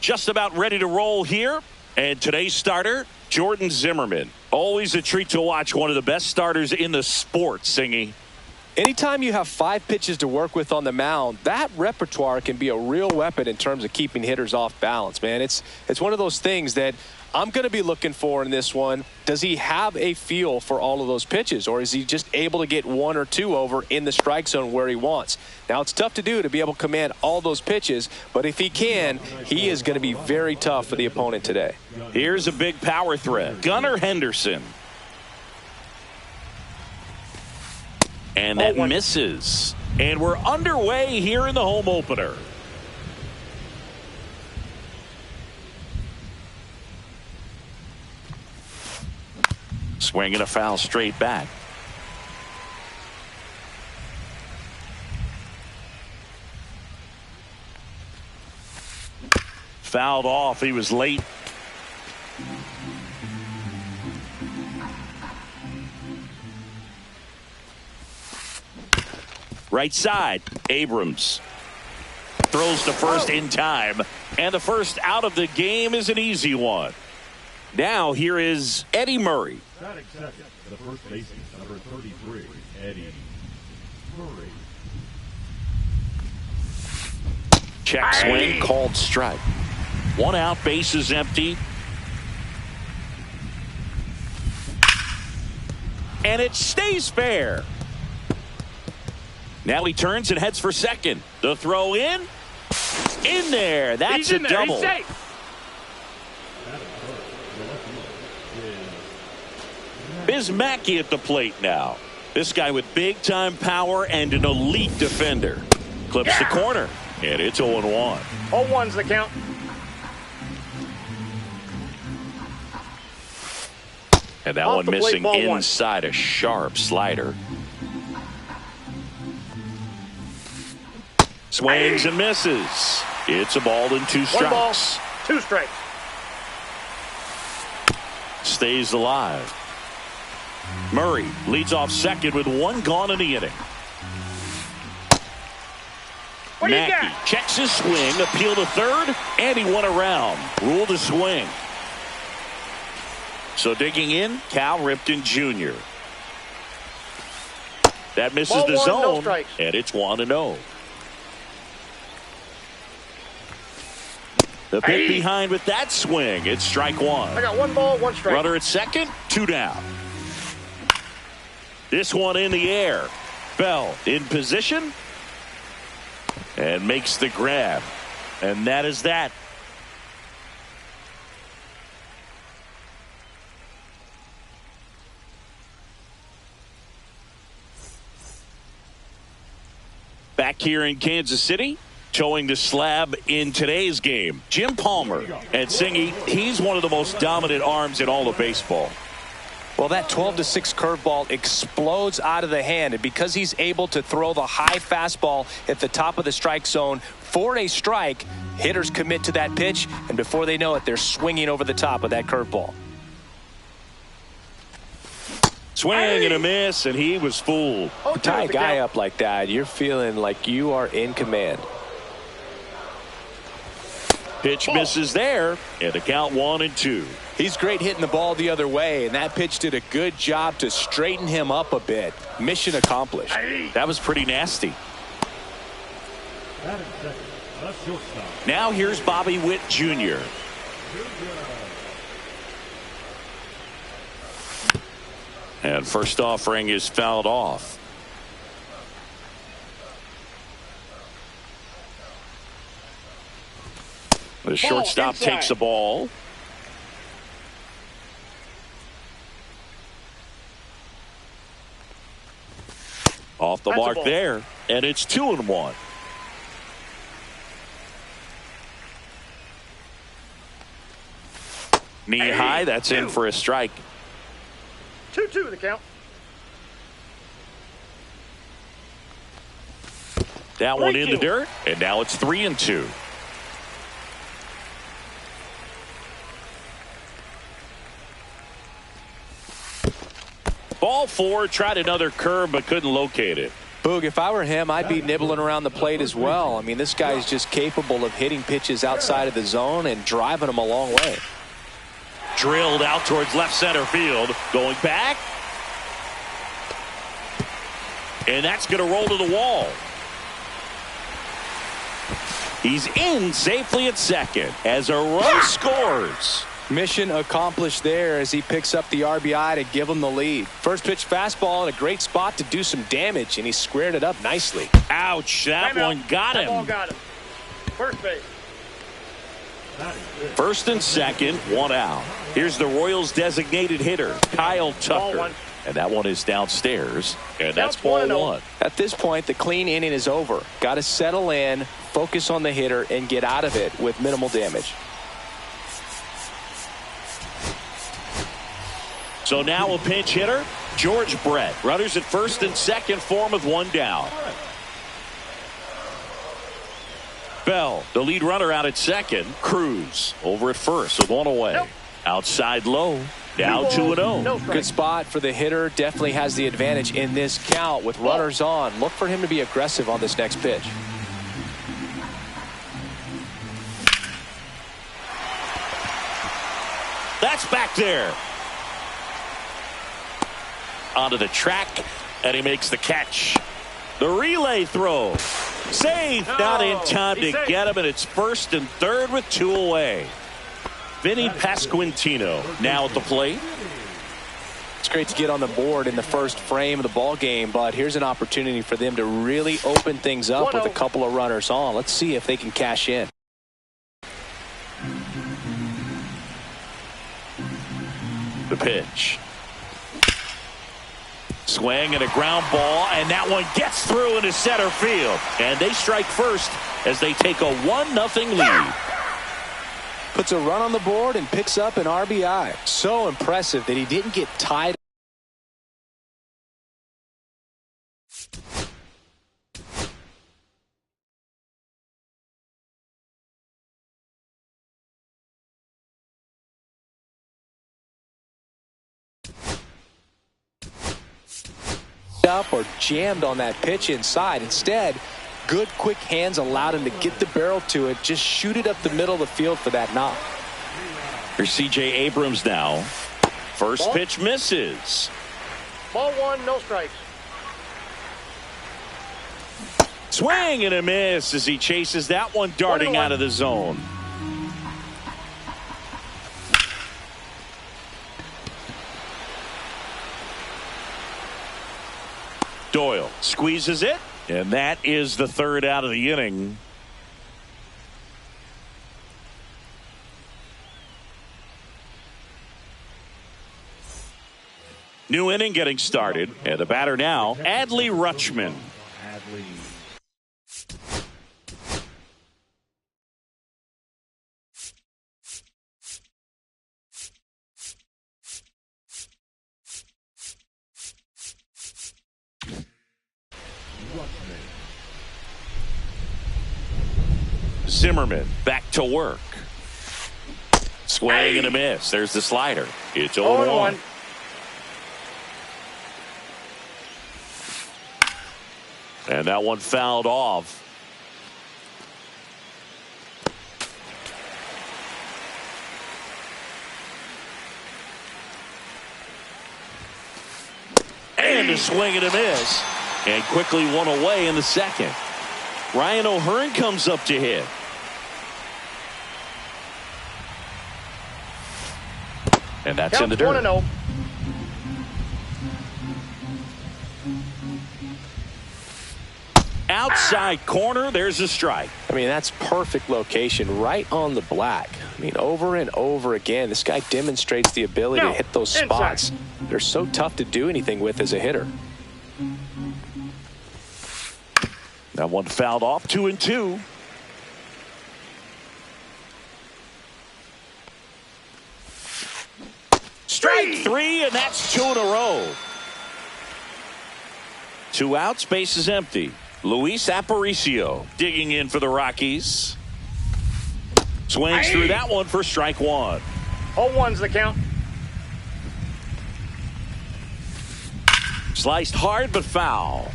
just about ready to roll here. And today's starter, Jordan Zimmermann. Always a treat to watch one of the best starters in the sport, Singy. Anytime you have 5 pitches to work with on the mound, that repertoire can be a real weapon in terms of keeping hitters off balance, man. It's one of those things that I'm going to be looking for in this one. Does he have a feel for all of those pitches, or is he just able to get 1 or 2 over in the strike zone where he wants? Now, it's tough to do to be able to command all those pitches, but if he can, he is going to be very tough for the opponent today. Here's a big power threat. Gunnar Henderson. And that misses. And we're underway here in the home opener. Swinging a foul straight back. Fouled off. He was late. Right side, Abrams throws to first in time, and the first out of the game is an easy one. Now here is Eddie Murray. Batting second, the first baseman, number 33, Eddie Murray. Check swing, called strike. 1 out, base is empty. And it stays fair. Now he turns and heads for second. The throw in there. That's a double. He's safe. Bismacki at the plate now. This guy with big time power and an elite defender. Clips the corner, and it's 0-1. 0-1's the count. And that one missing inside a sharp slider. Swings and misses. It's a ball and 2 strikes. 1 ball, 2 strikes. Stays alive. Murray leads off second with 1 gone in the inning. What do you Mackey got? checks his swing, appeal to third, and he won around. Rule the swing. So digging in, Cal Ripken Jr. That misses Ball the 1, no zone, strikes. and it's 1-0. The pick behind with that swing. It's strike 1. I got 1 ball, 1 strike. Runner at second, 2 down. This one in the air. Bell in position and makes the grab. And that is that. Back here in Kansas City, towing the slab in today's game, Jim Palmer. And Singy, he's one of the most dominant arms in all of baseball. Well, that 12-6 curveball explodes out of the hand, and because he's able to throw the high fastball at the top of the strike zone for a strike, hitters commit to that pitch, and before they know it, they're swinging over the top of that curveball. Swing and a miss, and he was fooled. Tie a guy up like that, you're feeling like you are in command. Pitch misses there, and the count 1-2. He's great hitting the ball the other way, and that pitch did a good job to straighten him up a bit. Mission accomplished. That was pretty nasty. Batting second, the shortstop. Now here's Bobby Witt Jr. And first offering is fouled off. The shortstop takes the ball. Off the mark there, and it's 2-1. Knee high, that's in for a strike. 2-2 the count. That one in the dirt, and now it's 3-2. Ball 4, tried another curve but couldn't locate it. Boog, if I were him, I'd be nibbling around the plate as well. I mean, this guy is just capable of hitting pitches outside of the zone and driving them a long way. Drilled out towards left center field. Going back. And that's going to roll to the wall. He's in safely at second as a run scores. Mission accomplished there as he picks up the RBI to give him the lead. First pitch fastball in a great spot to do some damage, and he squared it up nicely. Ouch, that one got him. That ball got him. First base. First and second, one out. Here's the Royals designated hitter, Kyle Tucker. And that one is downstairs, and that's ball one. At this point, the clean inning is over. Got to settle in, focus on the hitter, and get out of it with minimal damage. So now a pinch hitter, George Brett. Runners at first and second for him with one down. Bell, the lead runner out at second. Cruz over at first with one away. Nope. Outside low. Down 2-0. Good spot for the hitter. Definitely has the advantage in this count with runners on. Look for him to be aggressive on this next pitch. That's back there. Onto the track, and he makes the catch. The relay throw. Safe. Not in time to get him, and it's first and third with two away. Vinny Pasquantino now at the plate. It's great to get on the board in the first frame of the ball game, but here's an opportunity for them to really open things up with a couple of runners on. Let's see if they can cash in. The pitch. Swing and a ground ball, and that one gets through into center field. And they strike first as they take a 1-0 lead. Puts a run on the board and picks up an RBI. So impressive that he didn't get tied up or jammed on that pitch inside. Instead, good quick hands allowed him to get the barrel to it, just shoot it up the middle of the field for that knock. Here's C.J. Abrams now. First pitch misses. Ball one, no strikes. Swing and a miss as he chases that one darting out of the zone. Doyle squeezes it, and that is the third out of the inning. New inning getting started, and the batter now, Adley Rutschman. Zimmerman back to work. Swing and a miss. There's the slider. It's 0-1. And that one fouled off. And a swing and a miss. And quickly one away in the second. Ryan O'Hearn comes up to hit. And that's in the dirt. 1-0. Outside corner, there's a strike. I mean, that's perfect location, right on the black. I mean, over and over again, this guy demonstrates the ability to hit those spots. They're so tough to do anything with as a hitter. That one fouled off, 2-2. Strike three, and that's two in a row. 2 outs, base is empty. Luis Aparicio digging in for the Rockies. Swings through that one for strike one. 0-1's the count. Sliced hard but foul.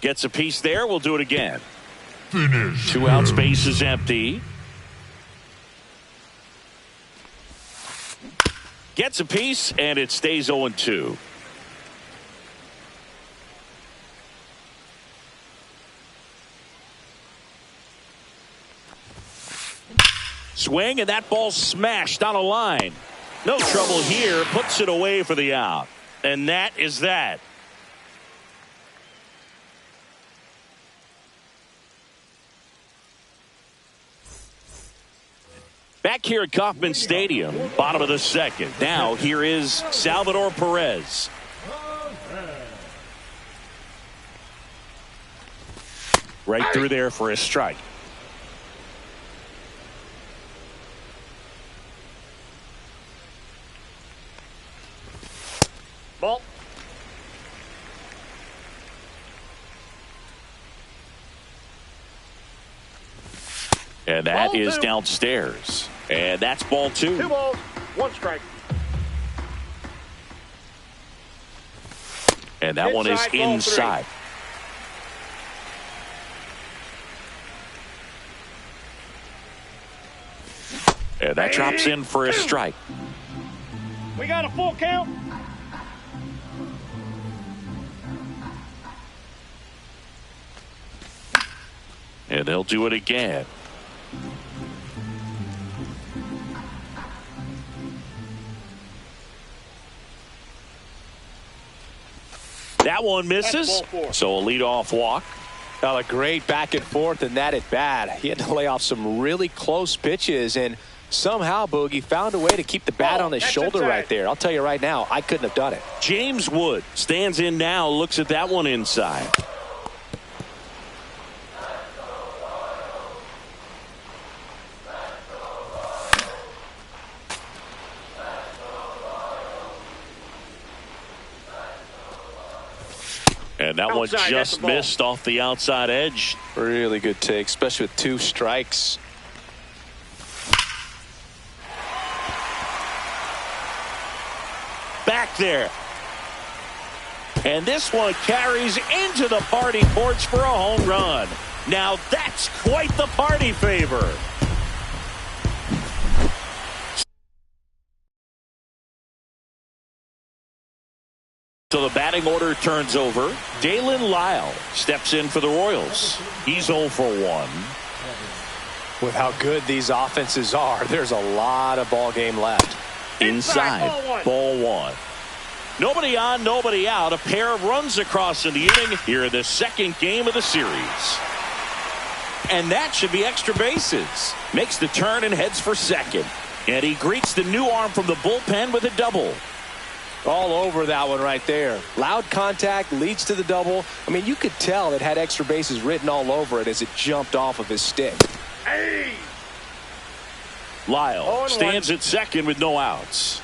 Gets a piece there. We'll do it again. Finish. 2 outs, base is empty. Gets a piece, and it stays 0-2. Swing, and that ball smashed on a line. No trouble here. Puts it away for the out. And that is that. Back here at Kauffman Stadium, bottom of the second. Now here is Salvador Perez. Right through there for a strike. Ball. And that Ball is two. downstairs. And that's ball 2. 2 balls, 1 strike. And that one is Inside, ball inside. And that drops in for a strike. We got a full count. And they'll do it again. That one misses. That's ball 4. So a leadoff walk. Well, a great back and forth and that at bat. He had to lay off some really close pitches, and somehow Boogie found a way to keep the bat on his that's shoulder inside. right there. I'll tell you right now, I couldn't have done it. James Wood stands in now, looks at that one inside. And that one Outside, that's just the ball. missed off the outside edge. Really good take, especially with 2 strikes. Back there. And this one carries into the party porch for a home run. Now that's quite the party favor. So the batting order turns over. Dalen Lyle steps in for the Royals. He's 0 for 1. With how good these offenses are, there's a lot of ball game left. Inside, ball 1. Nobody on, nobody out. A pair of runs across in the inning here in the second game of the series. And that should be extra bases. Makes the turn and heads for second. And he greets the new arm from the bullpen with a double. All over that one right there. Loud contact leads to the double. I mean, you could tell it had extra bases written all over it as it jumped off of his stick. Hey! Lyle stands at second with no outs.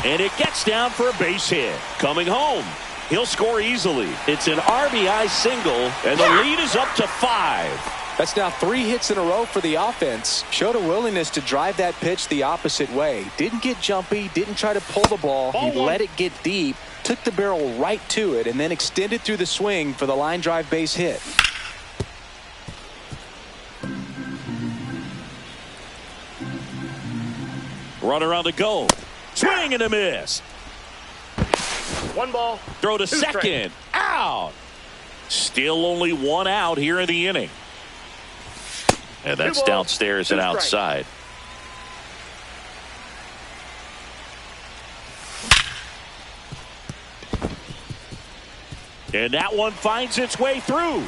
And it gets down for a base hit. Coming home. He'll score easily. It's an RBI single, and the lead is up to 5. That's now 3 hits in a row for the offense. Showed a willingness to drive that pitch the opposite way. Didn't get jumpy, didn't try to pull the ball. He let it get deep, took the barrel right to it, and then extended through the swing for the line drive base hit. Runner on the go. Swing and a miss. 1 ball. Throw to 2 second. strikes. Out. Still only 1 out here in the inning. And that's 2 balls, downstairs 2 and strikes. outside. And that one finds its way through.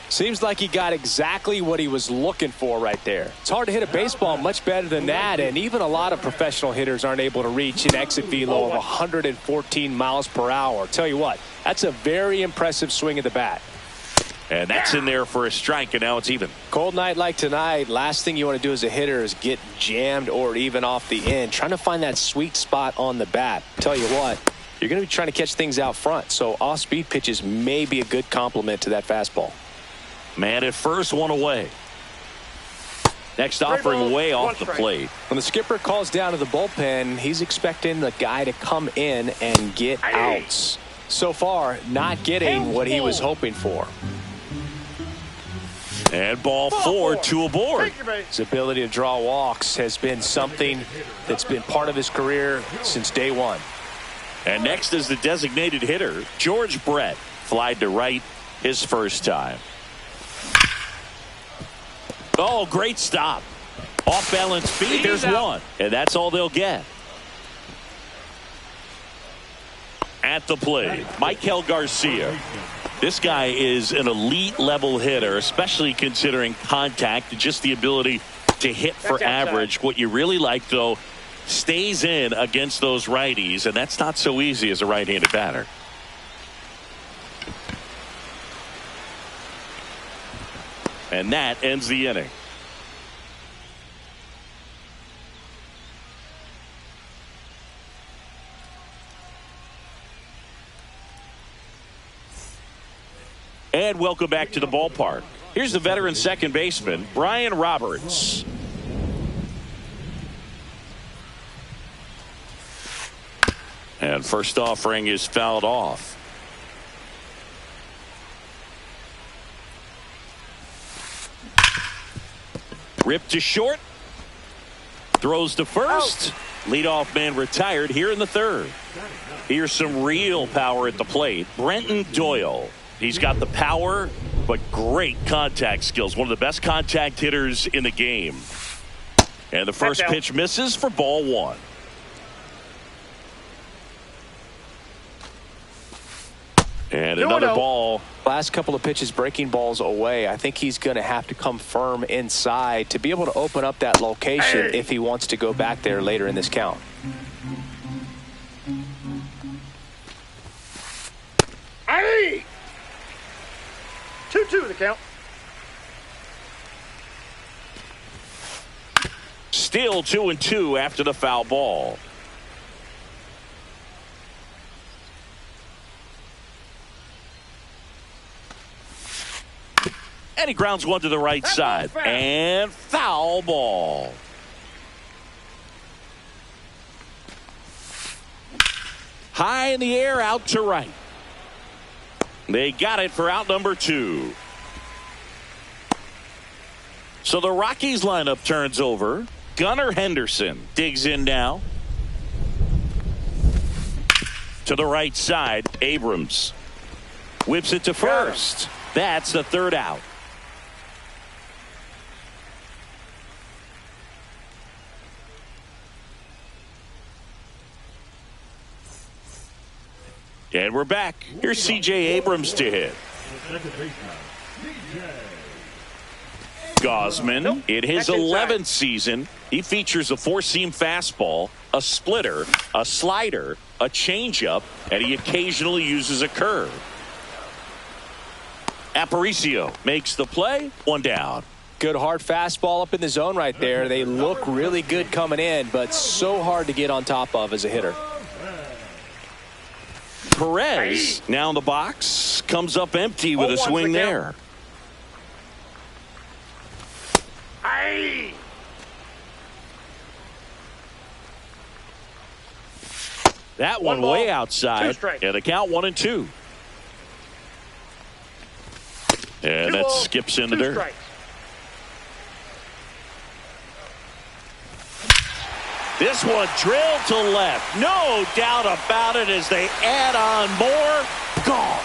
Seems like he got exactly what he was looking for right there. It's hard to hit a baseball much better than that, and even a lot of professional hitters aren't able to reach an exit velo of 114 miles per hour. Tell you what, that's a very impressive swing of the bat. And that's in there for a strike, and now it's even. Cold night like tonight, last thing you want to do as a hitter is get jammed or even off the end. Trying to find that sweet spot on the bat. Tell you what, you're going to be trying to catch things out front, so off-speed pitches may be a good complement to that fastball. Man at first, 1 away. Next offering way off the plate. When the skipper calls down to the bullpen, he's expecting the guy to come in and get outs. So far, not getting what he was hoping for. And ball four, two aboard. His ability to draw walks has been something that's been part of his career since day one. And next is the designated hitter, George Brett. Flied to right his first time. Oh, great stop. Off balance feet. There's one. And that's all they'll get. At the plate, Michael Garcia. This guy is an elite level hitter, especially considering contact and just the ability to hit for average. What you really like, though, stays in against those righties, and that's not so easy as a right-handed batter. And that ends the inning. And welcome back to the ballpark. Here's the veteran second baseman, Brian Roberts. And first offering is fouled off. Ripped to short. Throws to first. Leadoff man retired here in the third. Here's some real power at the plate. Brenton Doyle. He's got the power, but great contact skills. One of the best contact hitters in the game. And the first pitch misses for ball one. And another ball. Last couple of pitches breaking balls away. I think he's going to have to come firm inside to be able to open up that location if he wants to go back there later in this count. Hey! 2-2 the count. Still 2-2 after the foul ball. And he grounds one to the right side. And foul ball. High in the air, out to right. They got it for out number two. So the Rockies lineup turns over. Gunnar Henderson digs in now. To the right side, Abrams whips it to first. That's the third out. And we're back. Here's C.J. Abrams to hit. Gausman, in his 11th season, he features a four-seam fastball, a splitter, a slider, a changeup, and he occasionally uses a curve. Aparicio makes the play. One down. Good hard fastball up in the zone right there. They look really good coming in, but so hard to get on top of as a hitter. Perez now in the box, comes up empty with a swing there. That one way outside, and the count 1-2. And that skips in the dirt. This one drilled to left. No doubt about it as they add on more. Gone.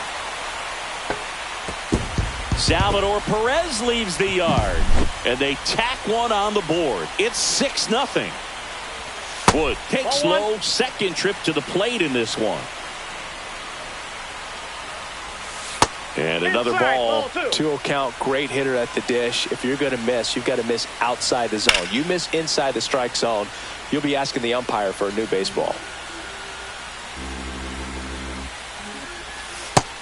Salvador Perez leaves the yard. And they tack one on the board. It's 6-0. Wood takes slow. Second trip to the plate in this one. And another ball. 2-0 count, great hitter at the dish. If you're going to miss, you've got to miss outside the zone. You miss inside the strike zone, you'll be asking the umpire for a new baseball.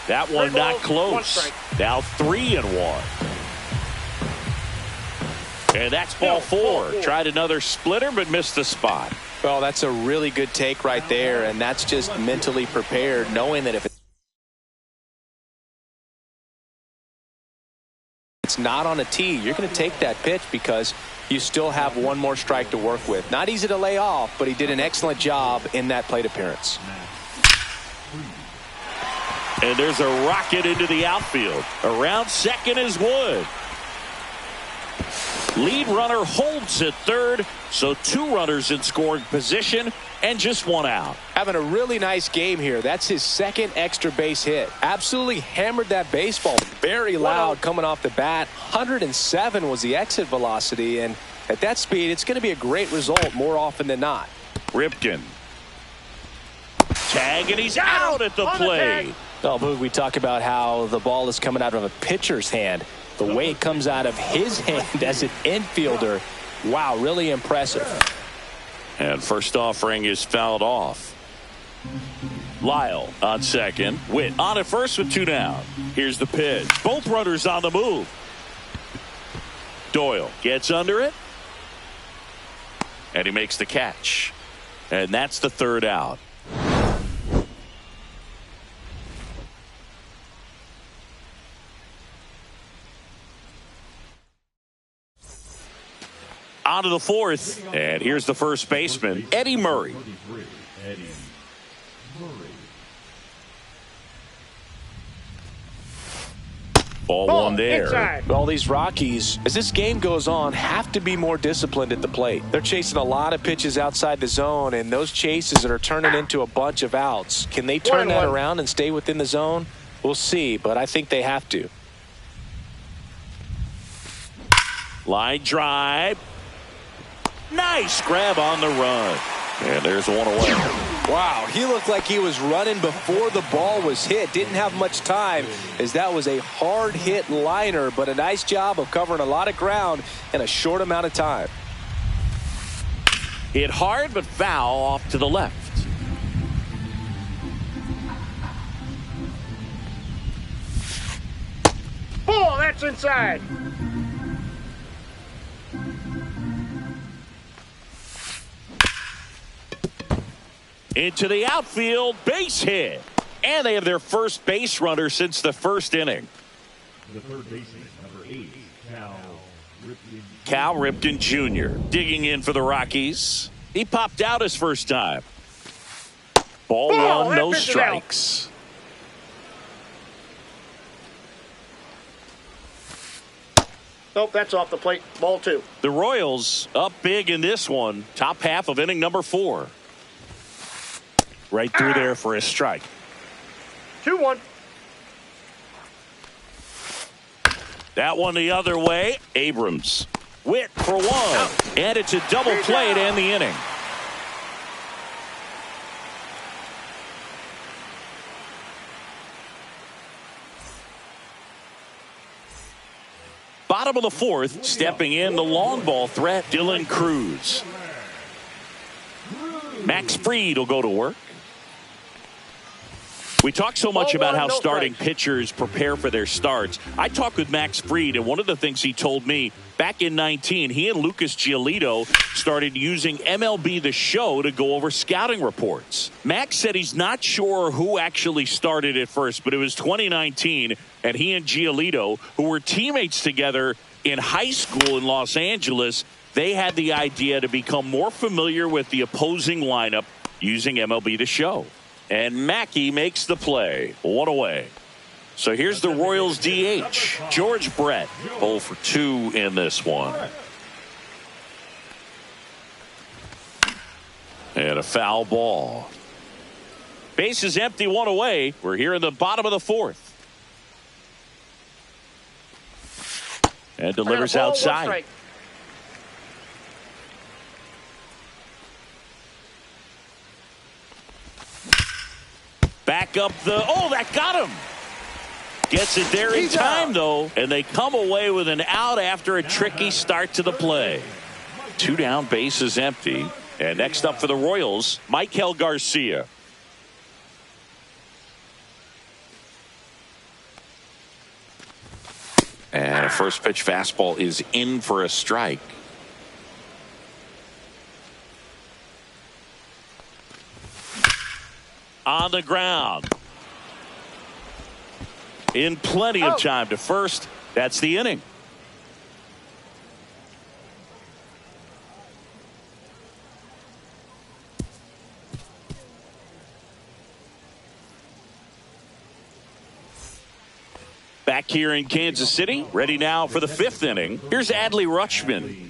That one not close. Now 3-1. And that's ball four. Tried another splitter, but missed the spot. Well, that's a really good take right there, and that's just mentally prepared, knowing that if it's not on a tee, you're going to take that pitch because you still have one more strike to work with. Not easy to lay off, but he did an excellent job in that plate appearance. And there's a rocket into the outfield. Around second is Wood. Lead runner holds at third, so 2 runners in scoring position and just 1 out. Having a really nice game here. That's his second extra base hit. Absolutely hammered that baseball. Very loud coming off the bat. 107 was the exit velocity, and at that speed, it's going to be a great result more often than not. Ripken. Tag, and he's out at the plate. Oh, Boog, we talk about how the ball is coming out of a pitcher's hand. The way it comes out of his hand as an infielder, wow, really impressive. And first offering is fouled off. Lyle on second. Witt on at first with 2 down. Here's the pitch. Both runners on the move. Doyle gets under it. And he makes the catch. And that's the 3rd out. On to the 4th, and here's the first baseman, Eddie Murray. Ball 1 there. Inside. Well, these Rockies, as this game goes on, have to be more disciplined at the plate. They're chasing a lot of pitches outside the zone, and those chases that are turning into a bunch of outs. Can they turn that around and stay within the zone? We'll see, but I think they have to. Line drive. Nice grab on the run. And there's 1 away. Wow, he looked like he was running before the ball was hit. Didn't have much time as that was a hard hit liner, but a nice job of covering a lot of ground in a short amount of time. Hit hard but foul off to the left. Ball, that's inside. Into the outfield, base hit. And they have their first base runner since the 1st inning. The third baseman, number 8, Cal Ripken Jr. digging in for the Rockies. He popped out his first time. Ball 1, no strikes. Nope, that's off the plate. Ball 2. The Royals up big in this one. Top half of inning number 4. Right through there for a strike. 2-1. That one the other way. Abrams. Witt for 1. And it's a double play to end the inning. Bottom of the 4th, stepping in the long ball threat, Dylan Cruz. Max Fried will go to work. We talk so much about how starting pitchers prepare for their starts. I talked with Max Fried, and one of the things he told me back in 19, he and Lucas Giolito started using MLB The Show to go over scouting reports. Max said he's not sure who actually started at first, but it was 2019, and he and Giolito, who were teammates together in high school in Los Angeles, they had the idea to become more familiar with the opposing lineup using MLB The Show. And Mackey makes the play. 1 away. So here's the Royals DH, George Brett. 0 for 2 in this one. And a foul ball. Base is empty, 1 away. We're here in the bottom of the 4th. And delivers outside. Back up the, that got him. Gets it there in time, though, and they come away with an out after a tricky start to the play. 2 down, base is empty. And next up for the Royals, Michael Garcia. And a first pitch fastball is in for a strike. On the ground. In plenty of time to first. That's the inning. Back here in Kansas City, ready now for the 5th inning. Here's Adley Rutschman.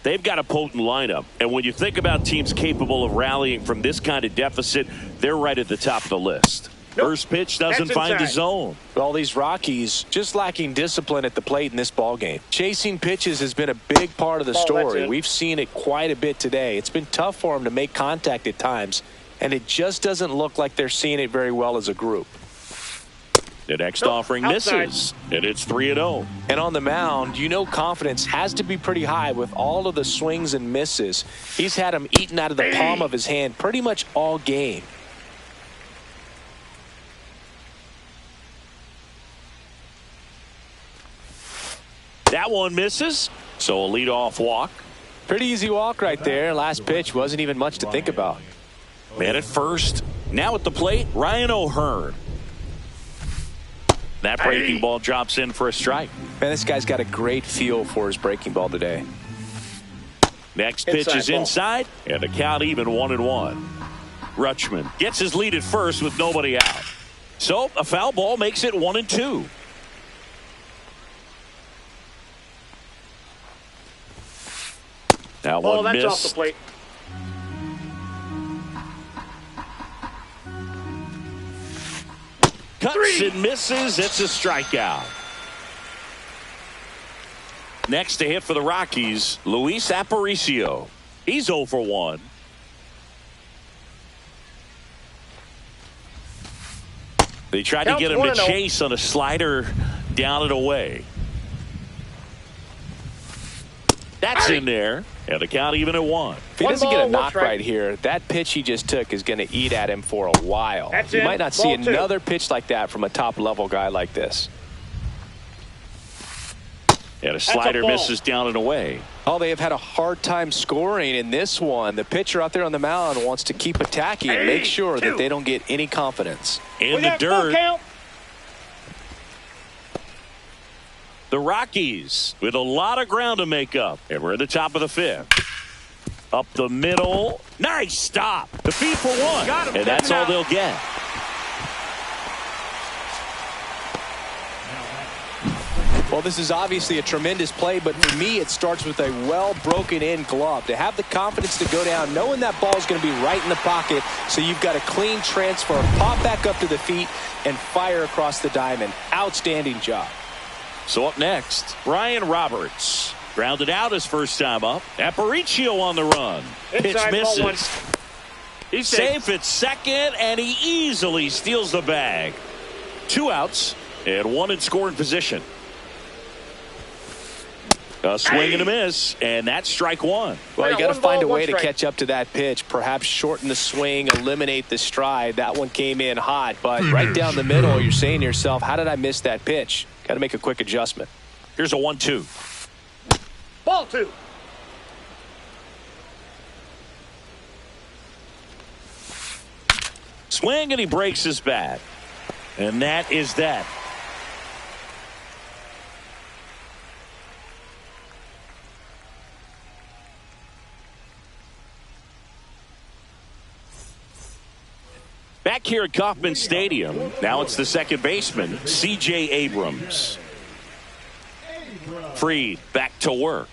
They've got a potent lineup, and when you think about teams capable of rallying from this kind of deficit, they're right at the top of the list. First pitch doesn't find the zone. Well, these Rockies just lacking discipline at the plate in this ball game. Chasing pitches has been a big part of the story. We've seen it quite a bit today. It's been tough for them to make contact at times, and it just doesn't look like they're seeing it very well as a group. The next offering misses, and it's 3-0. And on the mound, you know confidence has to be pretty high with all of the swings and misses. He's had them eaten out of the palm of his hand pretty much all game. That one misses, so a leadoff walk. Pretty easy walk right there. Last pitch wasn't even much to think about. Man at first. Now at the plate, Ryan O'Hearn. That breaking ball drops in for a strike. Man, this guy's got a great feel for his breaking ball today. Next pitch is inside, and the count even 1-1. Rutschman gets his lead at first with nobody out. So a foul ball makes it 1-2. That one that's missed. off the plate. Cuts and misses. It's a strikeout. Next to hit for the Rockies, Luis Aparicio. He's 0 for 1. They tried to get him to chase on a slider down and away. That's in there. And the count even at 1. If he doesn't get a knock right here, that pitch he just took is going to eat at him for a while. You might not see another pitch like that from a top-level guy like this. And a slider misses down and away. Oh, they have had a hard time scoring in this one. The pitcher out there on the mound wants to keep attacking and make sure that they don't get any confidence. In the dirt. The Rockies with a lot of ground to make up. And we're at the top of the 5th. Up the middle. Nice stop. The feed for 1. And that's all they'll get. Well, this is obviously a tremendous play, but for me, it starts with a well broken in glove. To have the confidence to go down, knowing that ball is going to be right in the pocket, so you've got a clean transfer, pop back up to the feet, and fire across the diamond. Outstanding job. So up next, Brian Roberts. Grounded out his first time up. Aparicio on the run. Pitch misses. He's safe at second, and he easily steals the bag. 2 outs and 1 in scoring position. A swing and a miss, and that's strike 1. Well, you got to find a way to catch up to that pitch. Perhaps shorten the swing, eliminate the stride. That one came in hot, but right down the middle, you're saying to yourself, how did I miss that pitch? Got to make a quick adjustment. Here's a 1-2. Ball 2. Swing, and he breaks his bat. And that is that. Back here at Kauffman Stadium, now it's the second baseman, C.J. Abrams. Fried back to work.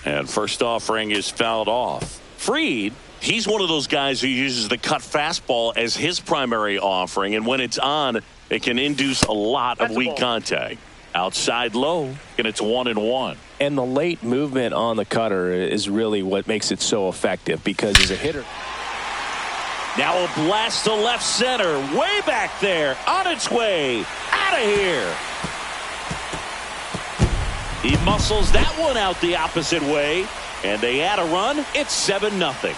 And first offering is fouled off. Fried, he's one of those guys who uses the cut fastball as his primary offering, and when it's on, it can induce a lot of weak contact. Outside low, and it's 1-1. And the late movement on the cutter is really what makes it so effective, because as a hitter. Now a blast to left center, way back there, on its way, out of here. He muscles that one out the opposite way, and they add a run. It's 7-0.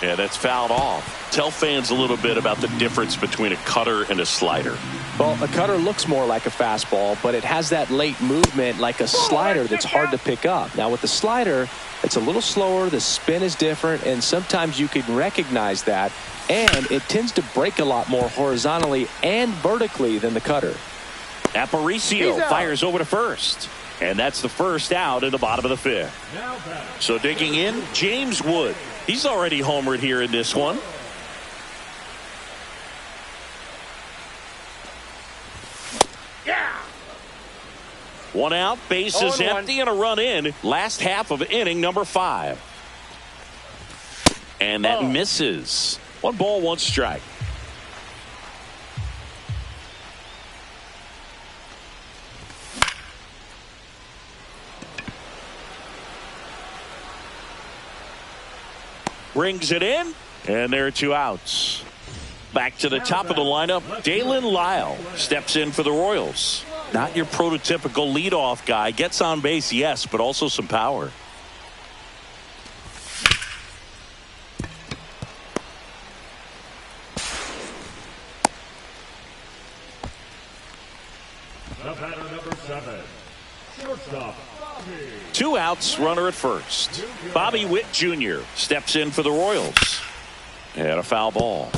Yeah, that's fouled off. Tell fans a little bit about the difference between a cutter and a slider. Well, a cutter looks more like a fastball, but it has that late movement like a slider that's hard to pick up. Now with the slider, it's a little slower, the spin is different, and sometimes you can recognize that, and it tends to break a lot more horizontally and vertically than the cutter. Aparicio fires over to first, and that's the first out in the bottom of the 5th. So digging in, James Wood. He's already homered here in this one. Yeah. One out, bases 0-1. empty, and a run in. Last half of inning number 5. And that misses. 1 ball, 1 strike. Brings it in, and there are 2 outs. Back to the top of the lineup, Dalen Lyle steps in for the Royals. Not your prototypical leadoff guy. Gets on base, yes, but also some power. The batter, number 7, shortstop, Bobby. 2 outs, runner at first. Bobby Witt Jr. steps in for the Royals. And a foul ball.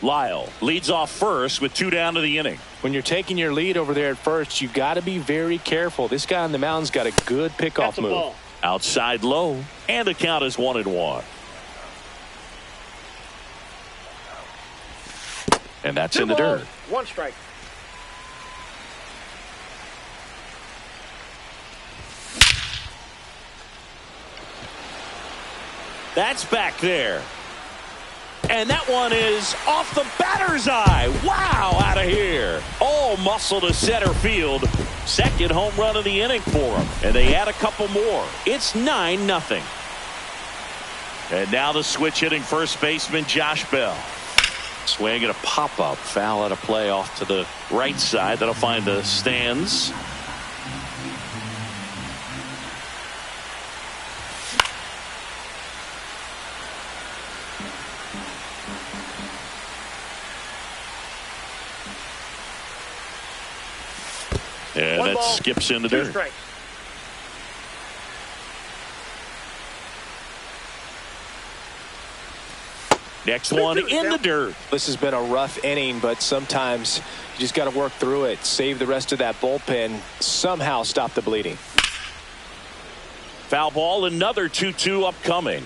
Lyle leads off first with 2 down to the inning. When you're taking your lead over there at first, you got to be very careful. This guy on the mound's got a good pickoff That's a move. ball. Outside low, and the count is 1-1. And that's 2 in the balls, dirt. 1 strike. That's back there. And that one is off the batter's eye. Wow, out of here. All muscle to center field. Second home run of the inning for them. And they add a couple more. It's 9-0. And now the switch hitting first baseman Josh Bell. Swing and a pop-up. Foul out of play off to the right side. That'll find the stands. And 1 that ball, skips in the 2 dirt. strikes. Next one in the dirt. This has been a rough inning, but sometimes you just got to work through it. Save the rest of that bullpen. Somehow stop the bleeding. Foul ball, another 2-2 upcoming.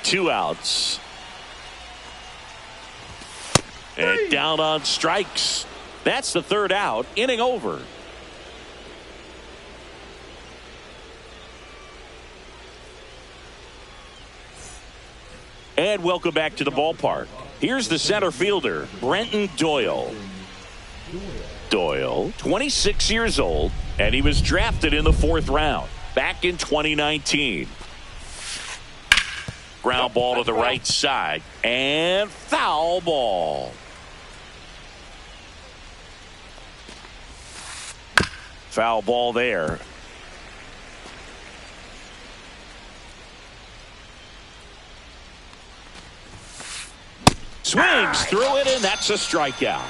Two outs. And down on strikes. That's the 3rd out. Inning over. And welcome back to the ballpark. Here's the center fielder, Brenton Doyle. Doyle, 26 years old, and he was drafted in the 4th round back in 2019. Ground ball to the right side, and foul ball. Foul ball there. Swings through it, and that's a strikeout.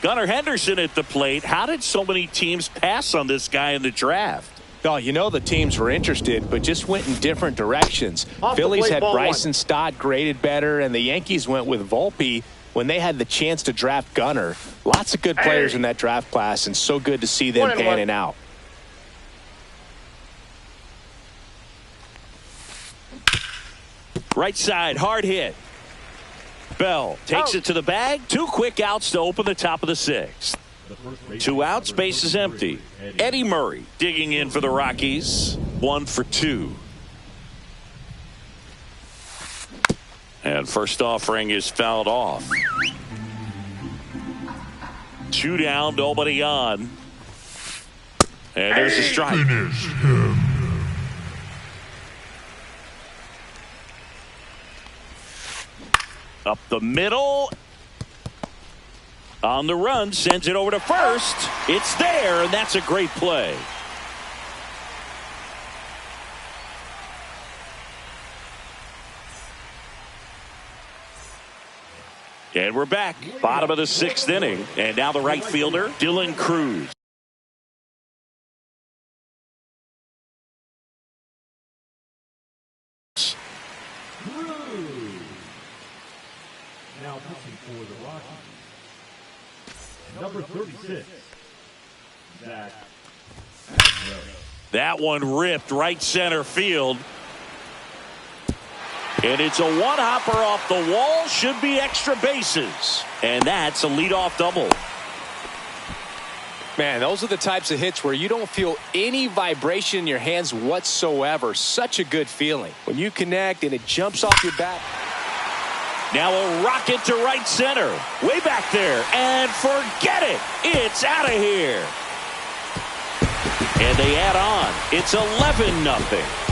Gunnar Henderson at the plate. How did so many teams pass on this guy in the draft? Oh, you know the teams were interested, but just went in different directions. Off the Phillies plate, had ball Bryson 1. Stott graded better, and the Yankees went with Volpe when they had the chance to draft Gunnar. Lots of good players in that draft class, and so good to see them 1-1. panning out. Right side, hard hit. Bell takes it to the bag. 2 quick outs to open the top of the 6th. 2 outs, base is empty. Eddie Murray digging in for the Rockies. 1 for 2. And first offering is fouled off. 2 down, nobody on. And there's a strike. Up the middle. On the run, sends it over to first. It's there, and that's a great play. And we're back. Bottom of the 6th inning. And now the right fielder, Dylan Cruz. number 36, Zach Asbury. That one ripped right center field. And it's a one-hopper off the wall. Should be extra bases. And that's a leadoff double. Man, those are the types of hits where you don't feel any vibration in your hands whatsoever. Such a good feeling. When you connect and it jumps off your bat. Now a rocket to right center. Way back there. And forget it. It's out of here. And they add on. It's 11-0.